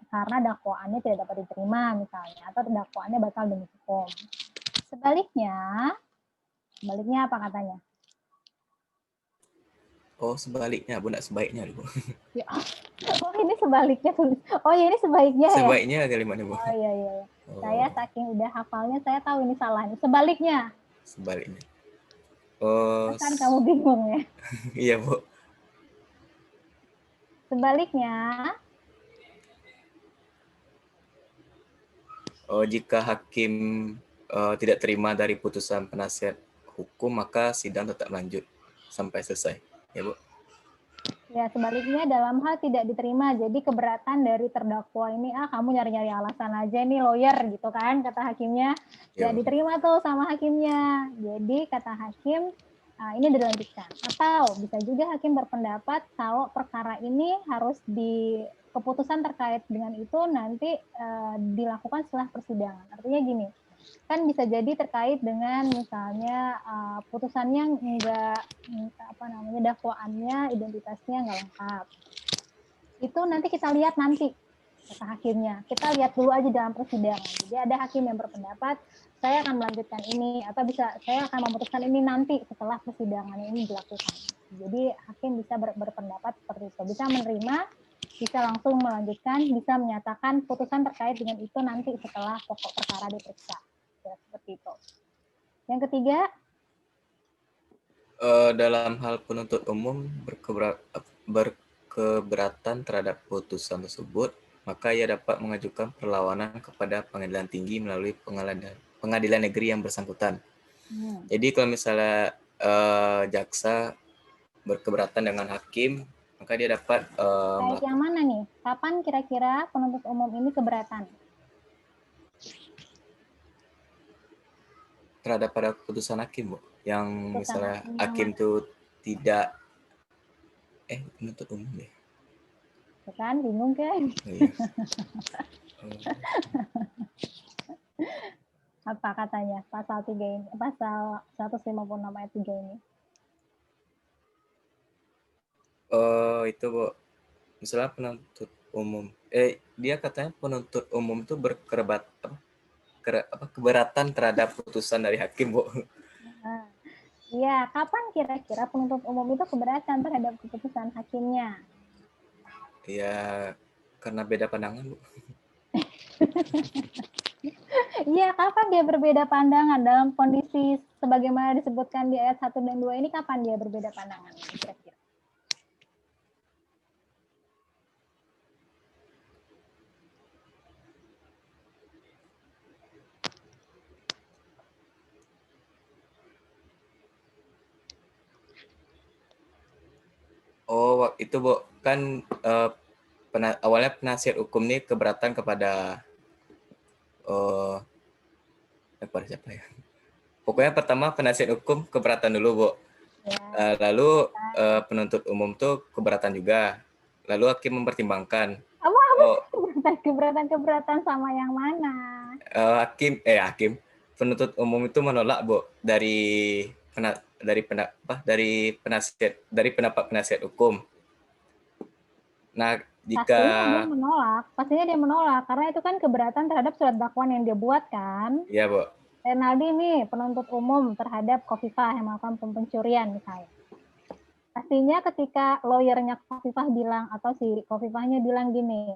[SPEAKER 1] karena dakwaannya tidak dapat diterima misalnya, atau dakwaannya batal demi hukum. Sebaliknya apa katanya?
[SPEAKER 7] Oh, sebaliknya, Bu, enggak sebaiknya, Bu.
[SPEAKER 1] Ya. Oh, ini sebaliknya. Oh, ya ini sebaiknya ya.
[SPEAKER 7] Sebaiknya kalimatnya, Bu.
[SPEAKER 1] Oh, iya iya.
[SPEAKER 7] Oh,
[SPEAKER 1] Saya saking udah hafalnya, saya tahu ini salah. Sebaliknya.
[SPEAKER 7] sebaliknya. Oh,
[SPEAKER 1] Kan kamu bingung ya.
[SPEAKER 7] iya, Bu.
[SPEAKER 1] Sebaliknya,
[SPEAKER 7] oh, jika hakim tidak terima dari putusan penasihat hukum, maka sidang tetap lanjut sampai selesai. Ya, Bu.
[SPEAKER 1] ya sebaliknya dalam hal tidak diterima. Jadi keberatan dari terdakwa ini, kamu nyari-nyari alasan aja nih lawyer gitu kan, kata hakimnya.
[SPEAKER 7] Ya,
[SPEAKER 1] Tidak diterima tuh sama hakimnya. Jadi kata hakim, ini dilanjutkan. Atau bisa juga hakim berpendapat kalau perkara ini harus keputusan terkait dengan itu nanti dilakukan setelah persidangan. Artinya gini, kan bisa jadi terkait dengan misalnya putusannya enggak dakwaannya identitasnya enggak lengkap. Itu nanti kita lihat nanti kata hakimnya. Kita lihat dulu aja dalam persidangan. Jadi ada hakim yang berpendapat saya akan melanjutkan ini atau saya akan memutuskan ini nanti setelah persidangan ini dilakukan. Jadi hakim bisa berpendapat seperti itu. Bisa menerima, bisa langsung melanjutkan, bisa menyatakan putusan terkait dengan itu nanti setelah pokok perkara diperiksa. Ya, seperti itu. Yang ketiga,
[SPEAKER 7] dalam hal penuntut umum berkeberatan terhadap putusan tersebut, maka ia dapat mengajukan perlawanan kepada pengadilan tinggi melalui pengadilan negeri yang bersangkutan. Jadi kalau misalnya jaksa berkeberatan dengan hakim, maka dia dapat
[SPEAKER 1] kayak yang mana nih? Kapan kira-kira penuntut umum ini keberatan?
[SPEAKER 7] terhadap pada putusan hakim, Bu, yang
[SPEAKER 1] Putusan
[SPEAKER 7] misalnya
[SPEAKER 1] hakim
[SPEAKER 7] hakim itu tidak penuntut umum deh.
[SPEAKER 1] Kan bingung kan?
[SPEAKER 7] Iya.
[SPEAKER 1] Apa katanya pasal 3 ini, pasal 156 ayat 3 ini?
[SPEAKER 7] Oh, itu, Bu. Misalnya penuntut umum, dia katanya penuntut umum itu keberatan terhadap putusan dari hakim, Bu.
[SPEAKER 1] Iya, kapan kira-kira penuntut umum itu keberatan terhadap keputusan hakimnya?
[SPEAKER 7] Ya, karena beda pandangan, Bu.
[SPEAKER 1] Iya, kapan dia berbeda pandangan dalam kondisi sebagaimana disebutkan di ayat 1 dan 2 ini, kapan dia berbeda pandangan kira-kira?
[SPEAKER 7] Oh, itu, Bu, kan awalnya penasihat hukum ini keberatan kepada kepada siapa ya? Pokoknya pertama penasihat hukum keberatan dulu, Bu. Ya. Lalu penuntut umum tuh keberatan juga. Lalu hakim mempertimbangkan.
[SPEAKER 1] Keberatan sama yang mana?
[SPEAKER 7] Hakim penuntut umum itu menolak, Bu, dari pendapat penasihat hukum. Nah, jika
[SPEAKER 1] pastinya dia menolak karena itu kan keberatan terhadap surat dakwaan yang dia buat kan.
[SPEAKER 7] Iya, Bu.
[SPEAKER 1] Renaldi nih penuntut umum terhadap Khofifah yang melakukan pencurian misalnya. Pastinya ketika lawyernya Khofifah bilang atau si Khofifahnya bilang gini,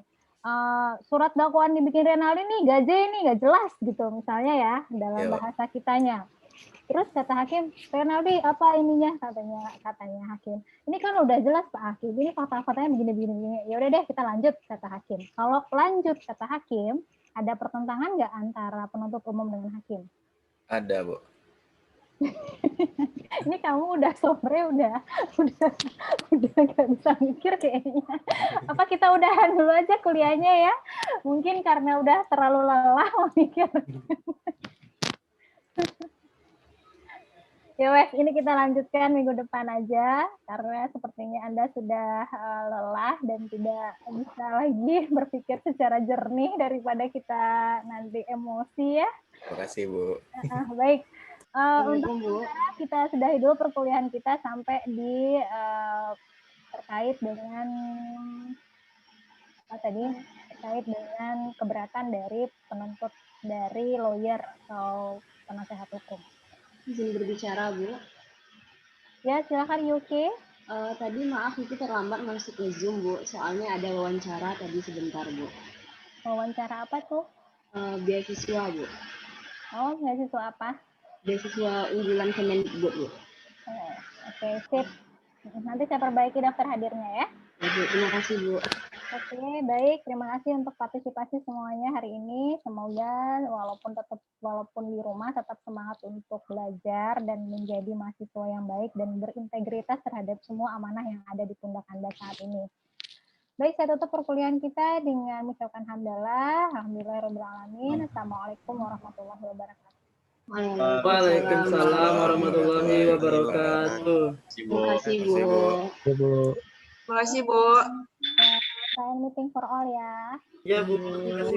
[SPEAKER 1] surat dakwaan dibikin Renaldi nih gak jelas gitu misalnya ya dalam bahasa kitanya. Terus kata hakim, Renaldi apa ininya katanya hakim. Ini kan udah jelas Pak Hakim, ini fakta-faktanya begini. Ya udah deh kita lanjut kata hakim. Kalau lanjut kata hakim, ada pertentangan nggak antara penuntut umum dengan hakim?
[SPEAKER 7] Ada, Bu.
[SPEAKER 1] Ini kamu udah sore udah nggak bisa mikir kayaknya. Apa kita udahan dulu aja kuliahnya ya? Mungkin karena udah terlalu lelah mikir. Ya wes, ini kita lanjutkan minggu depan aja karena sepertinya Anda sudah lelah dan tidak bisa lagi berpikir secara jernih daripada kita nanti emosi ya.
[SPEAKER 7] Terima kasih, Bu.
[SPEAKER 1] Baik. Untuk sementara kita sudahi dulu perkuliahan kita sampai di terkait dengan tadi terkait dengan keberatan dari penuntut dari lawyer atau penasehat hukum.
[SPEAKER 9] Izin berbicara, Bu.
[SPEAKER 1] Ya, silakan Yuki.
[SPEAKER 9] Tadi maaf Yuki terlambat masuk ke Zoom, Bu. Soalnya ada wawancara tadi sebentar, Bu.
[SPEAKER 1] Wawancara apa tuh?
[SPEAKER 9] Beasiswa, Bu.
[SPEAKER 1] Oh, beasiswa apa?
[SPEAKER 9] Beasiswa unggulan Kemendikbud, Bu.
[SPEAKER 1] Oke, sip. Nanti saya perbaiki daftar hadirnya ya.
[SPEAKER 9] Oke, terima kasih, Bu.
[SPEAKER 1] Oke, baik. Terima kasih untuk partisipasi semuanya hari ini. Semoga walaupun di rumah tetap semangat untuk belajar dan menjadi mahasiswa yang baik dan berintegritas terhadap semua amanah yang ada di pundak Anda saat ini. Baik, saya tutup perkuliahan kita dengan mengucapkan hamdalah. Alhamdulillahirabbil alamin. Assalamualaikum warahmatullahi wabarakatuh.
[SPEAKER 6] Waalaikumsalam warahmatullahi wabarakatuh.
[SPEAKER 9] Terima kasih, Bu.
[SPEAKER 4] Terima kasih, Bu.
[SPEAKER 1] Saya meeting for all ya.
[SPEAKER 6] Ya, Bu. Terima kasih.